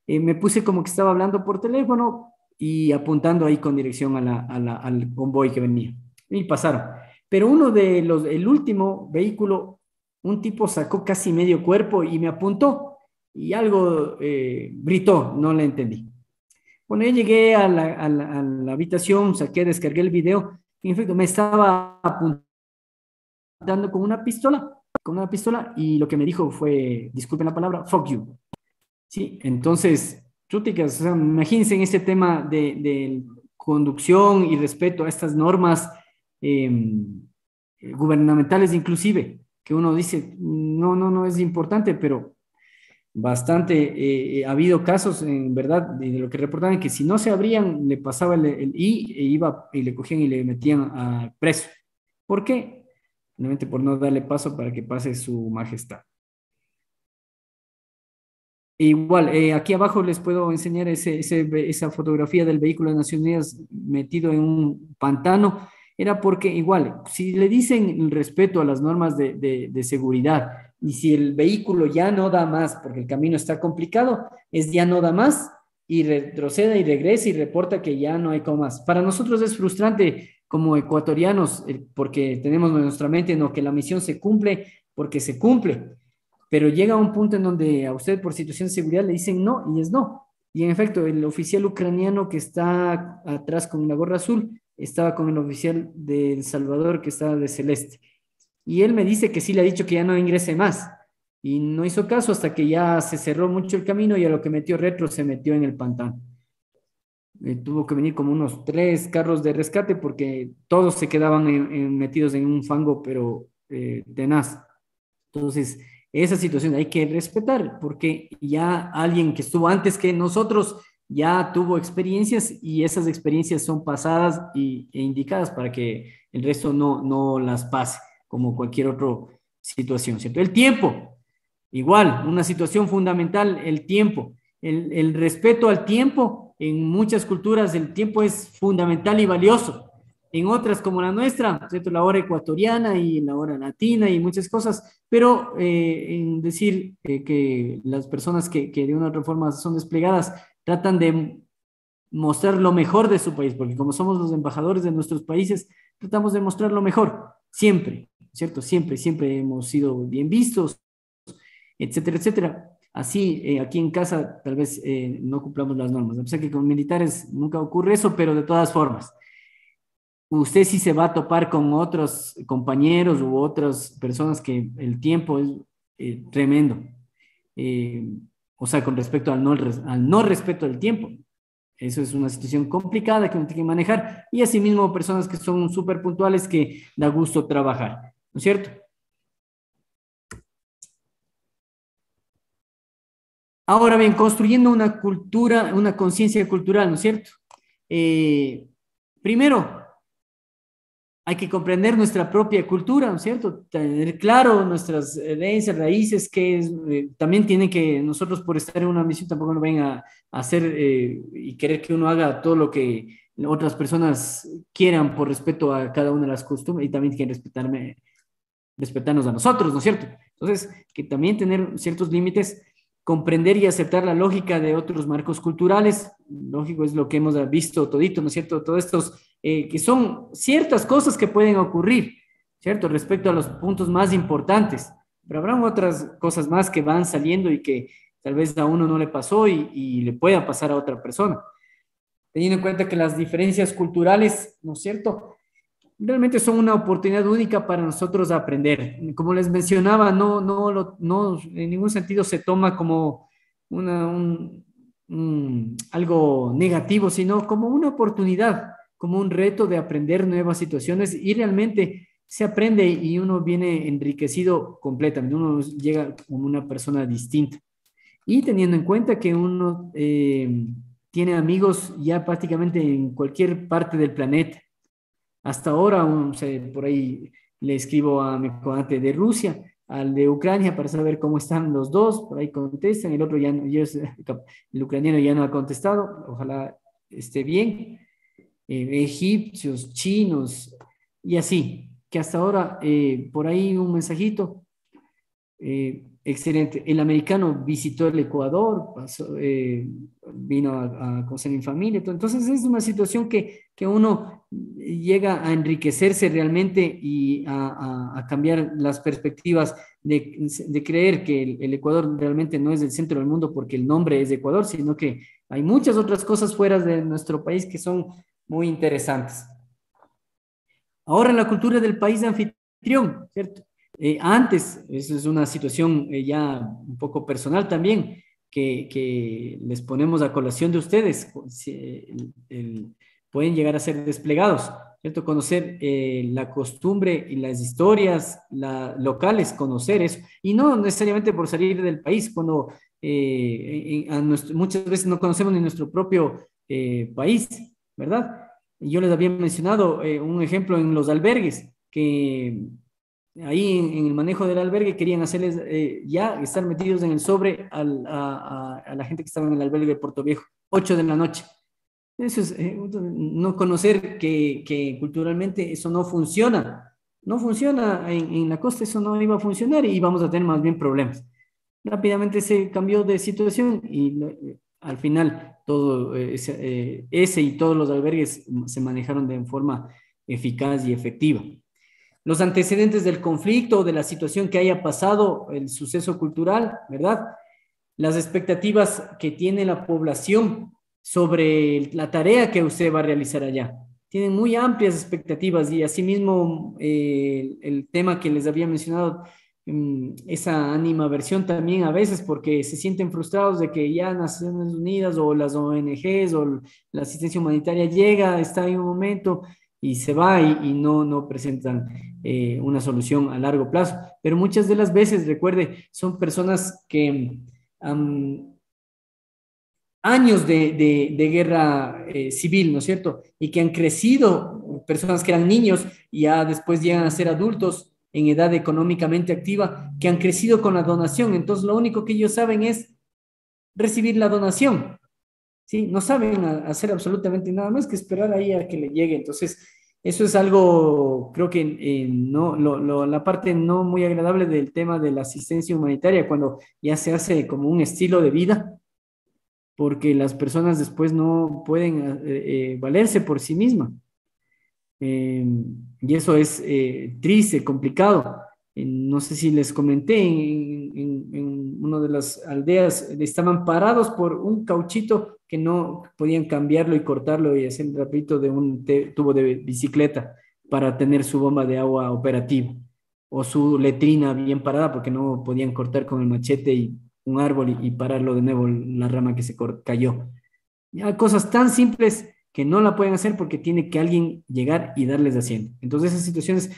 me puse como que estaba hablando por teléfono y apuntando ahí con dirección al convoy que venía. Y pasaron. Pero el último vehículo, un tipo sacó casi medio cuerpo y me apuntó y algo gritó, no le entendí. Bueno, yo llegué a la habitación, descargué el video, y en efecto me estaba apuntando con una pistola, y lo que me dijo fue, disculpen la palabra, fuck you. Sí, entonces, chúticas, o sea, imagínense en este tema de conducción y respeto a estas normas gubernamentales inclusive, que uno dice, no es importante, pero bastante, ha habido casos, en verdad, de lo que reportaban, que si no se abrían, le pasaba el I e iba y le cogían y le metían a preso. ¿Por qué? Realmente por no darle paso para que pase su majestad. Igual, aquí abajo les puedo enseñar esa fotografía del vehículo de Naciones Unidas metido en un pantano. Era porque igual, si le dicen el respeto a las normas de seguridad y si el vehículo ya no da más porque el camino está complicado, es ya no da más y retroceda y regresa y reporta que ya no hay como más. Para nosotros es frustrante como ecuatorianos porque tenemos en nuestra mente no, que la misión se cumple porque se cumple, pero llega un punto en donde a usted por situación de seguridad le dicen no y es no. Y en efecto, el oficial ucraniano que está atrás con una gorra azul estaba con el oficial de El Salvador que estaba de celeste. Y él me dice que sí le ha dicho que ya no ingrese más. Y no hizo caso hasta que ya se cerró mucho el camino y a lo que metió retro se metió en el pantano. Tuvo que venir como unos 3 carros de rescate porque todos se quedaban metidos en un fango, pero tenaz. Entonces, esa situación hay que respetar porque ya alguien que estuvo antes que nosotros ya tuvo experiencias y esas experiencias son pasadas e indicadas para que el resto no las pase como cualquier otra situación, ¿cierto? El tiempo, igual, una situación fundamental, el tiempo, el respeto al tiempo. En muchas culturas el tiempo es fundamental y valioso. En otras como la nuestra, ¿cierto? La hora ecuatoriana y la hora latina y muchas cosas, pero en decir que las personas que de una u otra forma son desplegadas tratan de mostrar lo mejor de su país, porque como somos los embajadores de nuestros países, tratamos de mostrar lo mejor, siempre, ¿cierto? Siempre hemos sido bien vistos, etcétera, etcétera. Así, aquí en casa tal vez no cumplamos las normas. A pesar que con militares nunca ocurre eso, pero de todas formas usted sí se va a topar con otros compañeros u otras personas que el tiempo es tremendo. O sea, con respecto al no respeto del tiempo. Eso es una situación complicada que uno tiene que manejar. Y asimismo, personas que son súper puntuales que da gusto trabajar. ¿No es cierto? Ahora bien, construyendo una cultura, una conciencia cultural, ¿no es cierto? Primero, hay que comprender nuestra propia cultura, ¿no es cierto? Tener claro nuestras herencias, raíces, que también tiene que nosotros por estar en una misión tampoco nos vengan a hacer y querer que uno haga todo lo que otras personas quieran por respeto a cada una de las costumbres y también quieren respetarnos a nosotros, ¿no es cierto? Entonces, que también tener ciertos límites, comprender y aceptar la lógica de otros marcos culturales, lógico es lo que hemos visto todito, ¿no es cierto? Todos estos que son ciertas cosas que pueden ocurrir, ¿cierto? Respecto a los puntos más importantes, pero habrá otras cosas más que van saliendo y que tal vez a uno no le pasó y le pueda pasar a otra persona. Teniendo en cuenta que las diferencias culturales, ¿no es cierto? Realmente son una oportunidad única para nosotros aprender. Como les mencionaba, no en ningún sentido se toma como algo negativo, sino como una oportunidad, como un reto de aprender nuevas situaciones y realmente se aprende y uno viene enriquecido completamente, uno llega como una persona distinta. y teniendo en cuenta que uno tiene amigos ya prácticamente en cualquier parte del planeta. Hasta ahora, por ahí le escribo a mi comandante de Rusia, al de Ucrania, para saber cómo están los dos, por ahí contestan, el otro ya no, el ucraniano ya no ha contestado, ojalá esté bien, egipcios, chinos, y así, que hasta ahora, por ahí un mensajito, excelente. El americano visitó el Ecuador, vino a conocer mi familia. Entonces es una situación que uno llega a enriquecerse realmente y a cambiar las perspectivas de creer que el Ecuador realmente no es el centro del mundo porque el nombre es de Ecuador, sino que hay muchas otras cosas fuera de nuestro país que son muy interesantes. Ahora en la cultura del país anfitrión, ¿cierto? Antes, eso es una situación ya un poco personal también, que les ponemos a colación de ustedes, pueden llegar a ser desplegados, ¿cierto? Conocer la costumbre y las historias locales, conocer eso, y no necesariamente por salir del país, cuando muchas veces no conocemos ni nuestro propio país, ¿verdad? Yo les había mencionado un ejemplo en los albergues, que ahí en el manejo del albergue querían hacerles ya estar metidos en el sobre a la gente que estaba en el albergue de Puerto Viejo, 8 de la noche. Eso es no conocer que culturalmente eso no funciona. No funciona en la costa, eso no iba a funcionar y vamos a tener más bien problemas. Rápidamente se cambió de situación y al final todo ese y todos los albergues se manejaron de forma eficaz y efectiva. Los antecedentes del conflicto, de la situación que haya pasado, el suceso cultural, ¿verdad? Las expectativas que tiene la población sobre la tarea que usted va a realizar allá. Tienen muy amplias expectativas y asimismo el tema que les había mencionado, esa animaversión también a veces porque se sienten frustrados de que ya Naciones Unidas o las ONGs o la asistencia humanitaria llega, está en un momento y se va y no presentan una solución a largo plazo. Pero muchas de las veces, recuerde, son personas que años de guerra civil, ¿no es cierto? Y que han crecido, personas que eran niños y ya después llegan a ser adultos en edad económicamente activa, que han crecido con la donación. Entonces, lo único que ellos saben es recibir la donación, ¿sí? No saben hacer absolutamente nada más que esperar ahí a que le llegue. Entonces, eso es algo, creo que no, la parte no muy agradable del tema de la asistencia humanitaria, cuando ya se hace como un estilo de vida porque las personas después no pueden valerse por sí mismas. Y eso es triste, complicado. No sé si les comenté, en una de las aldeas estaban parados por un cauchito que no podían cambiarlo y cortarlo y hacer el rapidito de un tubo de bicicleta para tener su bomba de agua operativa o su letrina bien parada porque no podían cortar con el machete y un árbol y pararlo de nuevo la rama que se cayó. Ya cosas tan simples que no la pueden hacer porque tiene que alguien llegar y darles haciendo. Entonces esas situaciones,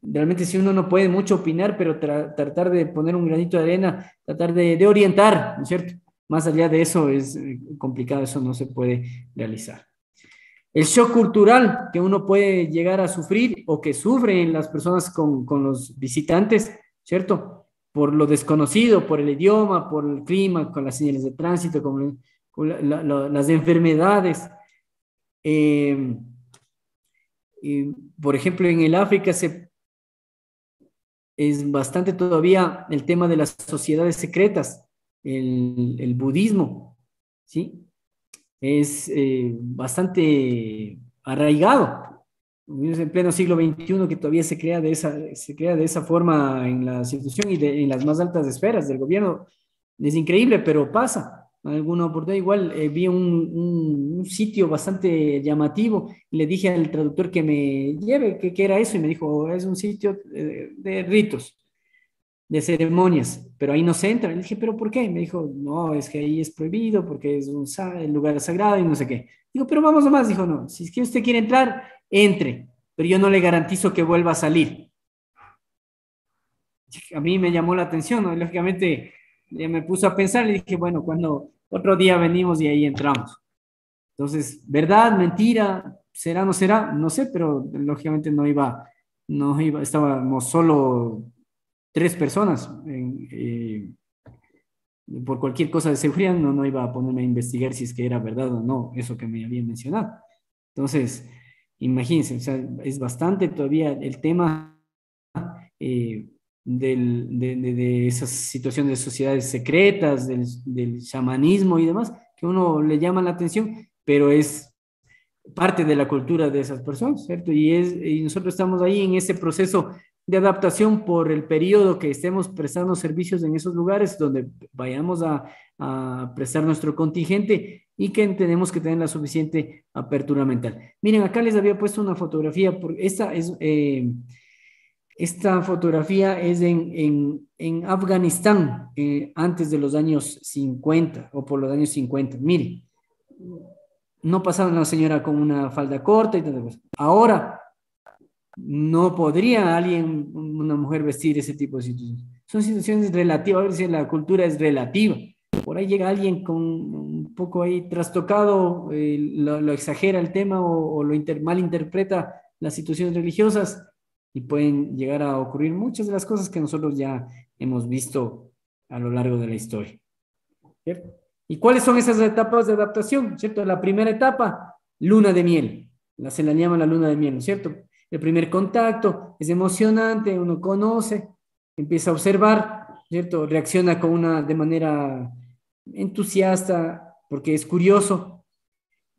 realmente si uno no puede mucho opinar, pero tratar de poner un granito de arena, tratar de orientar, ¿no es cierto? Más allá de eso es complicado, eso no se puede realizar. El shock cultural que uno puede llegar a sufrir o que sufren las personas con los visitantes, ¿cierto? Por lo desconocido, por el idioma, por el clima, con las señales de tránsito, con las enfermedades. Por ejemplo, en el África es bastante todavía el tema de las sociedades secretas, el budismo, ¿sí? Es bastante arraigado. Es en pleno siglo XXI que todavía se crea de esa forma en la institución y en las más altas esferas del gobierno. Es increíble, pero pasa. Alguna oportunidad igual vi un sitio bastante llamativo y le dije al traductor que me lleve, que era eso, y me dijo, es un sitio de ritos, de ceremonias, pero ahí no se entra. Le dije, ¿pero por qué? Me dijo, no, es que ahí es prohibido porque es un lugar sagrado y no sé qué. Digo, pero vamos nomás. Dijo, no, si es que usted quiere entrar, entre, pero yo no le garantizo que vuelva a salir. A mí me llamó la atención, ¿no? Lógicamente, ya me puse a pensar y dije, bueno, cuando otro día venimos y ahí entramos. Entonces, ¿verdad, mentira? ¿Será, no será? No sé, pero lógicamente no iba, estábamos solo 3 personas. Por cualquier cosa de seguridad no iba a ponerme a investigar si es que era verdad o no, eso que me habían mencionado. Entonces, imagínense, o sea, es bastante todavía el tema eh, de esas situaciones de sociedades secretas, del chamanismo y demás, que uno le llama la atención, pero es parte de la cultura de esas personas, ¿cierto? Y nosotros estamos ahí en ese proceso de adaptación por el periodo que estemos prestando servicios en esos lugares donde vayamos a prestar nuestro contingente y que tenemos que tener la suficiente apertura mental. Miren, acá les había puesto una fotografía, esta fotografía es en Afganistán, antes de los años 50 o por los años 50. Miren, no pasaba una señora con una falda corta y tal cosa. Ahora, no podría una mujer vestir ese tipo de situaciones. Son situaciones relativas, a ver si la cultura es relativa. Por ahí llega alguien con un poco ahí trastocado, lo exagera el tema o malinterpreta las situaciones religiosas y pueden llegar a ocurrir muchas de las cosas que nosotros ya hemos visto a lo largo de la historia. ¿Cierto? ¿Y cuáles son esas etapas de adaptación? ¿Cierto? La primera etapa, luna de miel. Se la llama la luna de miel, ¿no es cierto? El primer contacto es emocionante, uno conoce, empieza a observar, ¿cierto? Reacciona de manera entusiasta porque es curioso,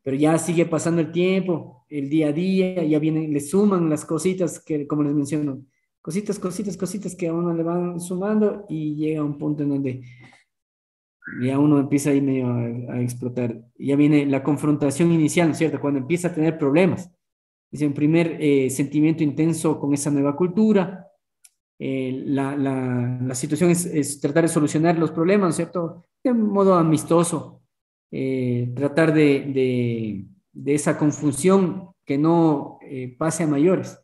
pero ya sigue pasando el tiempo, el día a día, ya vienen, le suman las cositas que, como les menciono, cositas, cositas, cositas que a uno le van sumando y llega a un punto en donde ya uno empieza ahí medio a explotar. Ya viene la confrontación inicial, ¿no es cierto? Cuando empieza a tener problemas. Es un primer sentimiento intenso con esa nueva cultura. La situación es tratar de solucionar los problemas, ¿no es cierto? De modo amistoso. Tratar de esa confusión que no pase a mayores.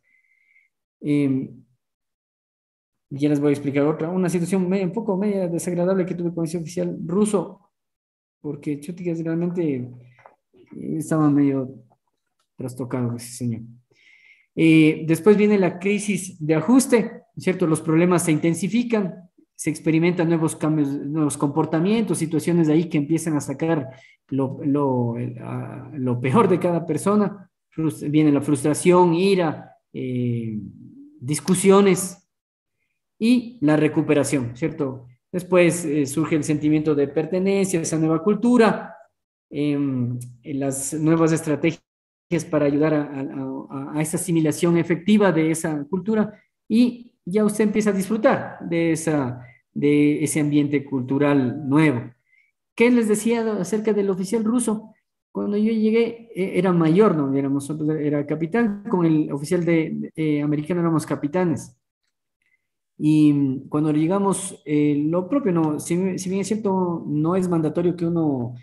Ya les voy a explicar una situación un poco media desagradable que tuve con ese oficial ruso, porque Chutigas realmente estaba medio trastocado ese señor. Después viene la crisis de ajuste, ¿cierto? Los problemas se intensifican, se experimentan nuevos cambios, nuevos comportamientos, situaciones de ahí que empiezan a sacar lo peor de cada persona. Viene la frustración, ira, discusiones y la recuperación, ¿cierto? Después surge el sentimiento de pertenencia a esa nueva cultura, las nuevas estrategias para ayudar a esa asimilación efectiva de esa cultura y ya usted empieza a disfrutar de ese ambiente cultural nuevo. ¿Qué les decía acerca del oficial ruso? Cuando yo llegué, era mayor, ¿no? Era capitán, con el oficial americano éramos capitanes. Y cuando llegamos, lo propio, no, si bien es cierto, no es mandatorio que uno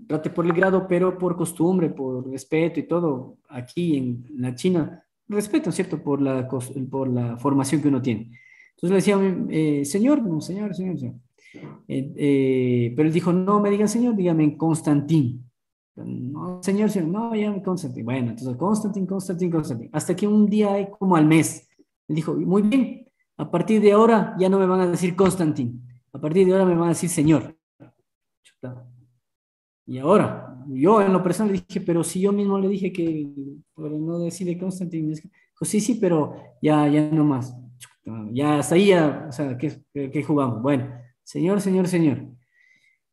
trate por el grado, pero por costumbre, por respeto y todo, aquí en la China, respeto, ¿cierto? Por la formación que uno tiene. Entonces le decía, señor, no, señor. Pero él dijo, no me diga señor, dígame Constantín. No, señor, no, llame Constantín. Bueno, entonces Constantín. Hasta que un día, como al mes, él dijo, muy bien, a partir de ahora ya no me van a decir Constantín, a partir de ahora me van a decir señor. Y ahora, yo en lo personal le dije, pero si yo mismo le dije que por no decirle Constantín, dijo, sí, pero ya no más. Ya hasta ahí, o sea, ¿qué jugamos? Bueno, señor.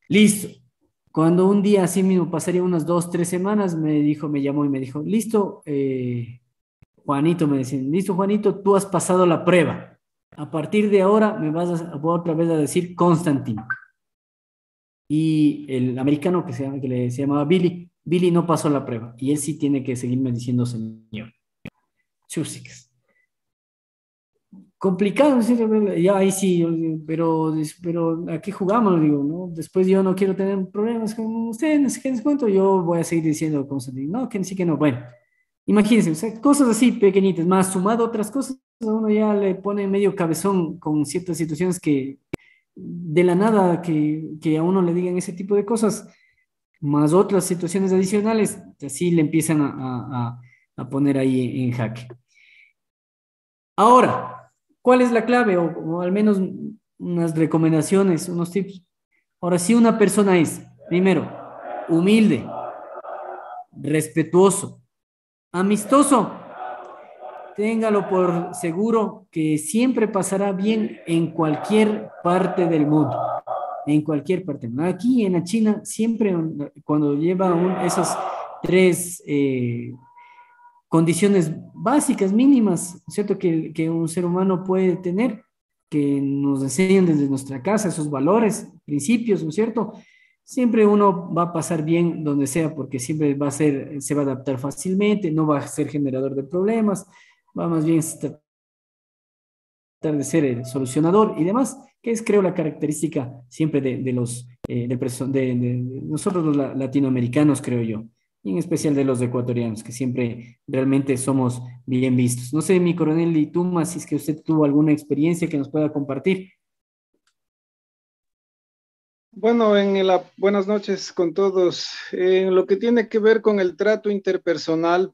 Listo. Cuando un día así mismo pasaría unas 2, 3 semanas, me llamó y me dijo, listo, Juanito, me decían, listo, Juanito, tú has pasado la prueba. A partir de ahora me vas otra vez a decir Constantín. Y el americano que se llamaba Billy no pasó la prueba. Y él sí tiene que seguirme diciendo señor. Chusix. Complicado, ¿sí? Ya ahí sí, pero ¿a qué jugamos? Digo, ¿no? Después yo no quiero tener problemas con ustedes, ¿qué les cuento? Yo voy a seguir diciendo Constantín. No, que sí que no. Bueno, imagínense, o sea, cosas así pequeñitas, más sumado a otras cosas, a uno ya le pone medio cabezón con ciertas situaciones que de la nada que a uno le digan ese tipo de cosas, más otras situaciones adicionales, así le empiezan a poner ahí en jaque. Ahora, ¿cuál es la clave? O al menos unas recomendaciones, unos tips. Ahora, si una persona es, primero, humilde, respetuoso, amistoso, téngalo por seguro que siempre pasará bien en cualquier parte del mundo, en cualquier parte. Aquí en la China, siempre cuando lleva esas tres condiciones básicas, mínimas, ¿cierto? Que un ser humano puede tener, que nos enseñan desde nuestra casa, esos valores, principios, ¿no es cierto? Siempre uno va a pasar bien donde sea, porque siempre va a ser, se va a adaptar fácilmente, no va a ser generador de problemas, va más bien a tratar de ser el solucionador y demás, que es, creo, la característica siempre de los, de nosotros los latinoamericanos, creo yo, y en especial de los ecuatorianos, que siempre realmente somos bien vistos. No sé, mi coronel y tú, más si es que usted tuvo alguna experiencia que nos pueda compartir. Bueno, buenas noches con todos. En lo que tiene que ver con el trato interpersonal,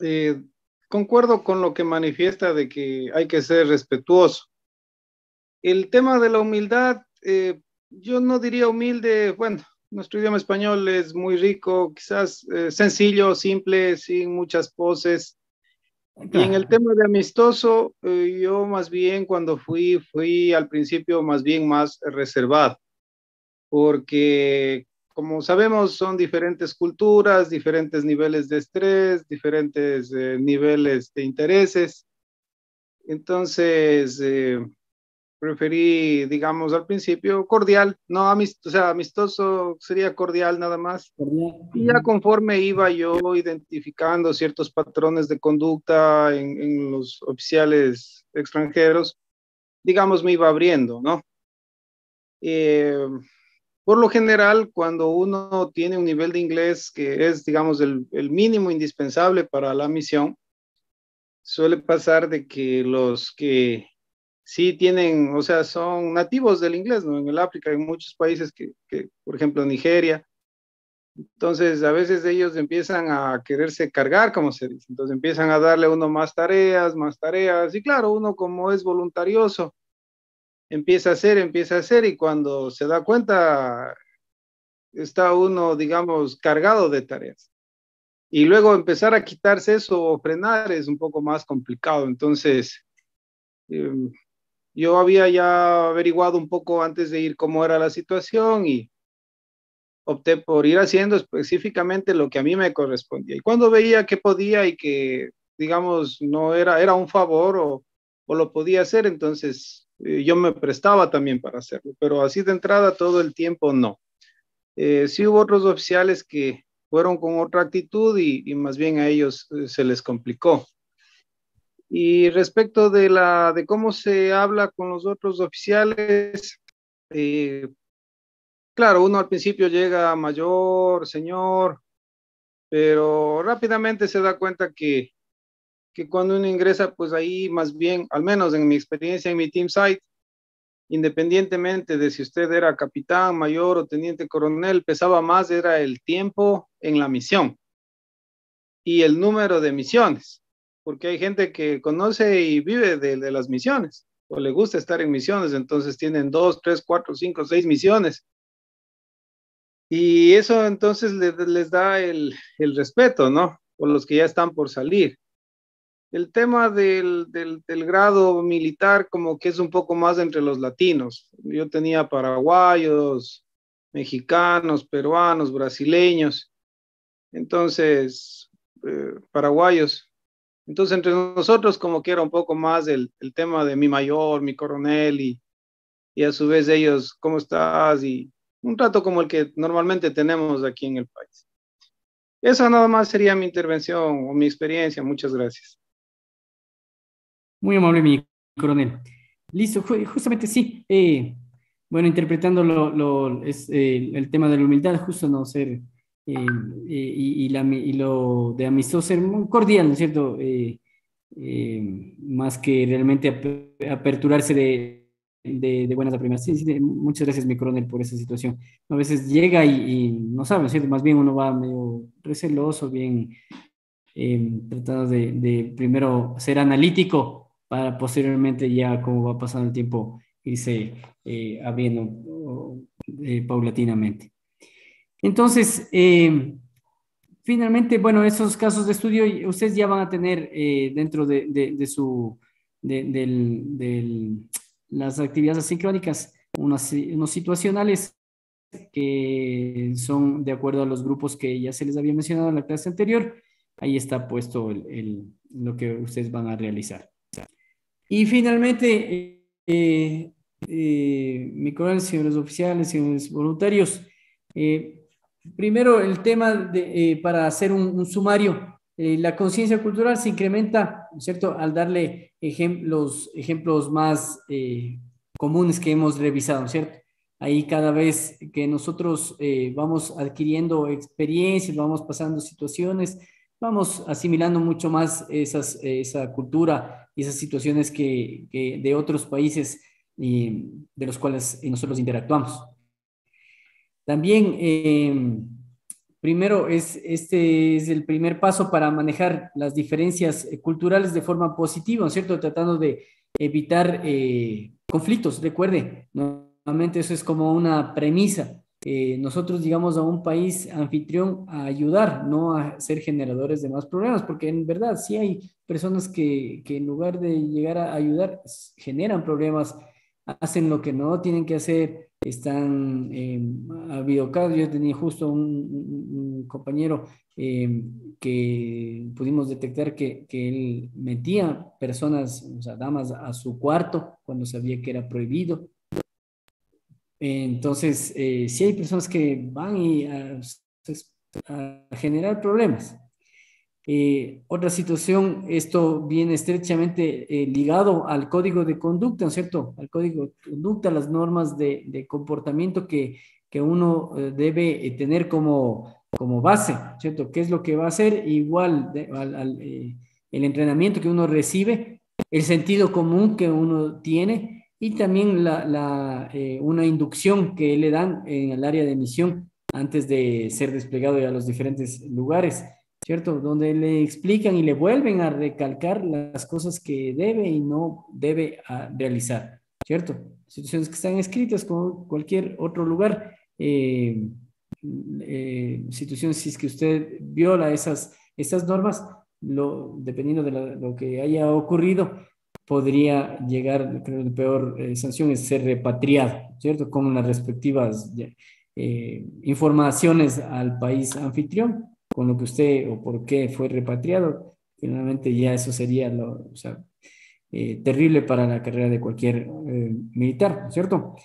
eh, concuerdo con lo que manifiesta de que hay que ser respetuoso. El tema de la humildad, yo no diría humilde, bueno, nuestro idioma español es muy rico, quizás sencillo, simple, sin muchas poses. Y en el Claro, tema de amistoso, yo más bien cuando fui al principio más bien más reservado porque como sabemos son diferentes culturas, diferentes niveles de estrés, diferentes niveles de intereses. Entonces, preferí, digamos, al principio cordial, no amistoso, o sea, amistoso sería cordial nada más. Y ya conforme iba yo identificando ciertos patrones de conducta en los oficiales extranjeros, digamos, me iba abriendo, ¿no? Eh, Por lo general, cuando uno tiene un nivel de inglés que es, digamos, el mínimo indispensable para la misión, suele pasar de que los que sí tienen, o sea, son nativos del inglés, ¿no? En el África hay muchos países por ejemplo, Nigeria, entonces a veces ellos empiezan a quererse cargar, como se dice, entonces empiezan a darle a uno más tareas, y claro, uno como es voluntarioso, empieza a hacer, y cuando se da cuenta, está uno, digamos, cargado de tareas. Y luego empezar a quitarse eso o frenar es un poco más complicado. Entonces, eh, yo había ya averiguado un poco antes de ir cómo era la situación y opté por ir haciendo específicamente lo que a mí me correspondía. Y cuando veía que podía y que, digamos, no era un favor o lo podía hacer, entonces yo me prestaba también para hacerlo. Pero así de entrada todo el tiempo no. Sí hubo otros oficiales que fueron con otra actitud y más bien a ellos se les complicó. Y respecto de cómo se habla con los otros oficiales, eh, claro, uno al principio llega mayor, señor, pero rápidamente se da cuenta que cuando uno ingresa, pues ahí más bien, al menos en mi experiencia en mi team site, independientemente de si usted era capitán, mayor o teniente coronel, pesaba más era el tiempo en la misión y el número de misiones, porque hay gente que conoce y vive de las misiones, o le gusta estar en misiones, entonces tienen 2, 3, 4, 5, 6 misiones. Y eso entonces les da el respeto, ¿no? Por los que ya están por salir. El tema del grado militar como que es un poco más entre los latinos. Yo tenía paraguayos, mexicanos, peruanos, brasileños, entonces, paraguayos. Entonces, entre nosotros como que era un poco más el tema de mi mayor, mi coronel y a su vez ellos, ¿cómo estás? Y un trato como el que normalmente tenemos aquí en el país. Eso nada más sería mi intervención o mi experiencia. Muchas gracias. muy amable, mi coronel. Listo, justamente sí. Bueno, interpretando el tema de la humildad, justo no ser, y lo de amistoso, ser muy cordial, ¿no es cierto? Más que realmente aperturarse de buenas a primeras. Sí, sí, muchas gracias, mi coronel, por esa situación. A veces llega y no sabe, ¿cierto? Más bien uno va medio receloso, bien tratando de primero ser analítico para posteriormente ya, como va pasando el tiempo, irse abriendo paulatinamente. Entonces, finalmente, bueno, esos casos de estudio ustedes ya van a tener dentro de su, las actividades asincrónicas, unos situacionales que son de acuerdo a los grupos que ya se les había mencionado en la clase anterior. Ahí está puesto lo que ustedes van a realizar. Y finalmente, mi coronel, señores oficiales, señores voluntarios, primero el tema para hacer un sumario. La conciencia cultural se incrementa, ¿no es cierto?, al darle los ejemplos más comunes que hemos revisado, ¿cierto? Ahí cada vez que nosotros vamos adquiriendo experiencias, vamos pasando situaciones, vamos asimilando mucho más esa cultura y esas situaciones que de otros países de los cuales nosotros interactuamos. También, primero, este es el primer paso para manejar las diferencias culturales de forma positiva, ¿no es cierto? Tratando de evitar conflictos. Recuerde, normalmente eso es como una premisa. Nosotros llegamos a un país anfitrión a ayudar, no a ser generadores de más problemas, porque en verdad sí hay personas que en lugar de llegar a ayudar, generan problemas, hacen lo que no tienen que hacer, están, ha habido casos, yo tenía justo un compañero que pudimos detectar que él metía personas, o sea, damas a su cuarto cuando sabía que era prohibido. Entonces, sí hay personas que van a generar problemas. Otra situación, esto viene estrechamente ligado al código de conducta, ¿no es cierto? Al código de conducta, las normas de comportamiento que uno debe tener como base, ¿cierto? ¿Qué es lo que va a hacer? Igual el entrenamiento que uno recibe, el sentido común que uno tiene y también una inducción que le dan en el área de misión antes de ser desplegado a los diferentes lugares, ¿cierto? Donde le explican y le vuelven a recalcar las cosas que debe y no debe realizar, ¿cierto? Situaciones que están escritas como cualquier otro lugar. Situaciones, si es que usted viola esas normas, dependiendo de lo que haya ocurrido, podría llegar, creo que la peor sanción es ser repatriado, ¿cierto? Con las respectivas informaciones al país anfitrión con lo que usted o por qué fue repatriado. Finalmente ya eso sería o sea, terrible para la carrera de cualquier militar, ¿cierto?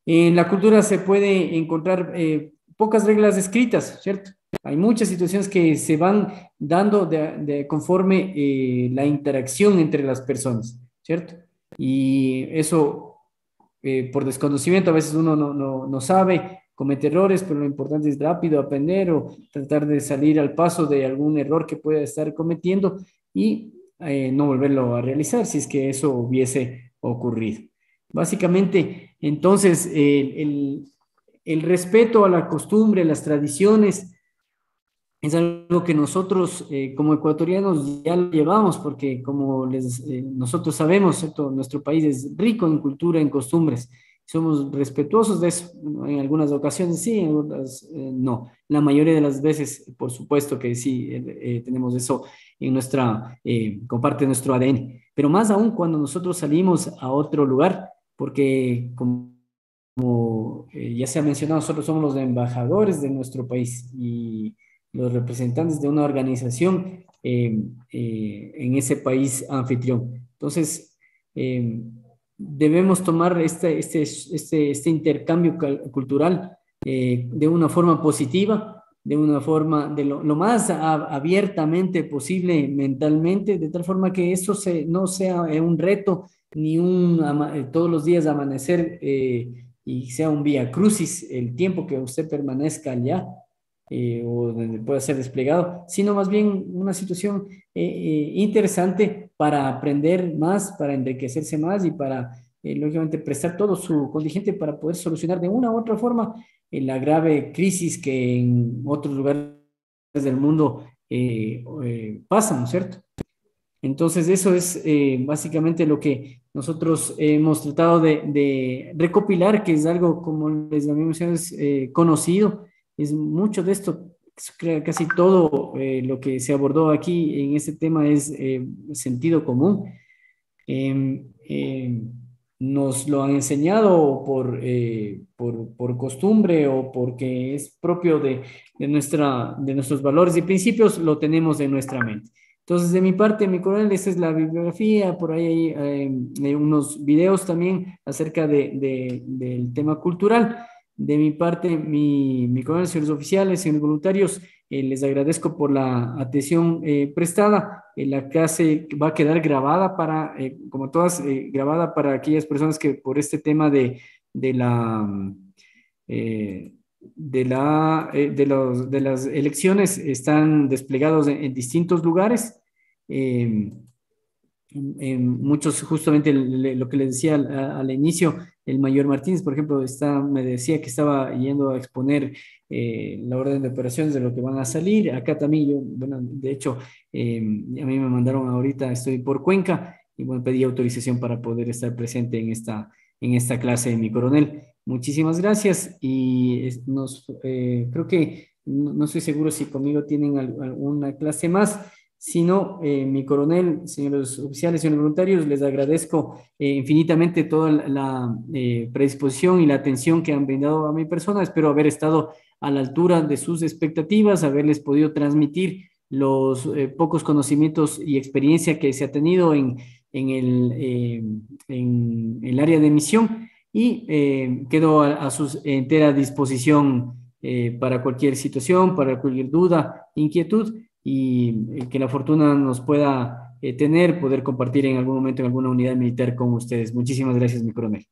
En la cultura se puede encontrar pocas reglas escritas, ¿cierto? Hay muchas situaciones que se van dando conforme la interacción entre las personas, ¿cierto? Y eso, por desconocimiento, a veces uno no sabe, comete errores, pero lo importante es rápido aprender o tratar de salir al paso de algún error que pueda estar cometiendo y no volverlo a realizar si es que eso hubiese ocurrido. Básicamente, entonces, el respeto a la costumbre, las tradiciones, es algo que nosotros como ecuatorianos ya lo llevamos, porque como nosotros sabemos, ¿cierto? Nuestro país es rico en cultura, en costumbres. Somos respetuosos de eso. En algunas ocasiones sí, en otras no. La mayoría de las veces, por supuesto que sí, tenemos eso en como parte de nuestro ADN. Pero más aún cuando nosotros salimos a otro lugar, porque como ya se ha mencionado, nosotros somos los embajadores de nuestro país y los representantes de una organización en ese país anfitrión. Entonces, debemos tomar este intercambio cultural de una forma positiva, de una forma lo más abiertamente posible mentalmente, de tal forma que eso no sea un reto ni todos los días amanecer y sea un vía crucis el tiempo que usted permanezca allá o donde pueda ser desplegado, sino más bien una situación interesante para aprender más, para enriquecerse más y para lógicamente prestar todo su contingente para poder solucionar de una u otra forma la grave crisis que en otros lugares del mundo pasan, ¿no es cierto? Entonces, eso es básicamente lo que nosotros hemos tratado de recopilar, que es algo, como les había mencionado, es conocido. Es mucho de esto, casi todo lo que se abordó aquí en este tema es sentido común. Nos lo han enseñado por costumbre o porque es propio de nuestros valores y principios, lo tenemos en nuestra mente. Entonces, de mi parte, mi coronel, esa es la bibliografía, por ahí hay unos videos también acerca del tema cultural. De mi parte, mi coronel, señores oficiales, señores voluntarios, les agradezco por la atención prestada. La clase va a quedar grabada como todas, grabada para aquellas personas que por este tema de la... de las elecciones están desplegados en distintos lugares. Muchos, justamente lo que les decía al inicio, el mayor Martínez, por ejemplo, me decía que estaba yendo a exponer la orden de operaciones de lo que van a salir. Acá también yo, bueno, de hecho, a mí me mandaron ahorita, estoy por Cuenca, y bueno, pedí autorización para poder estar presente en esta clase de mi coronel. Muchísimas gracias y creo que no estoy seguro si conmigo tienen alguna clase más. Si no, mi coronel, señores oficiales, señores voluntarios, les agradezco infinitamente toda la predisposición y la atención que han brindado a mi persona. Espero haber estado a la altura de sus expectativas, haberles podido transmitir los pocos conocimientos y experiencia que se ha tenido en el área de misión y quedo a su entera disposición para cualquier situación, para cualquier duda, inquietud y que la fortuna nos pueda poder compartir en algún momento en alguna unidad militar con ustedes. Muchísimas gracias, mi coronel.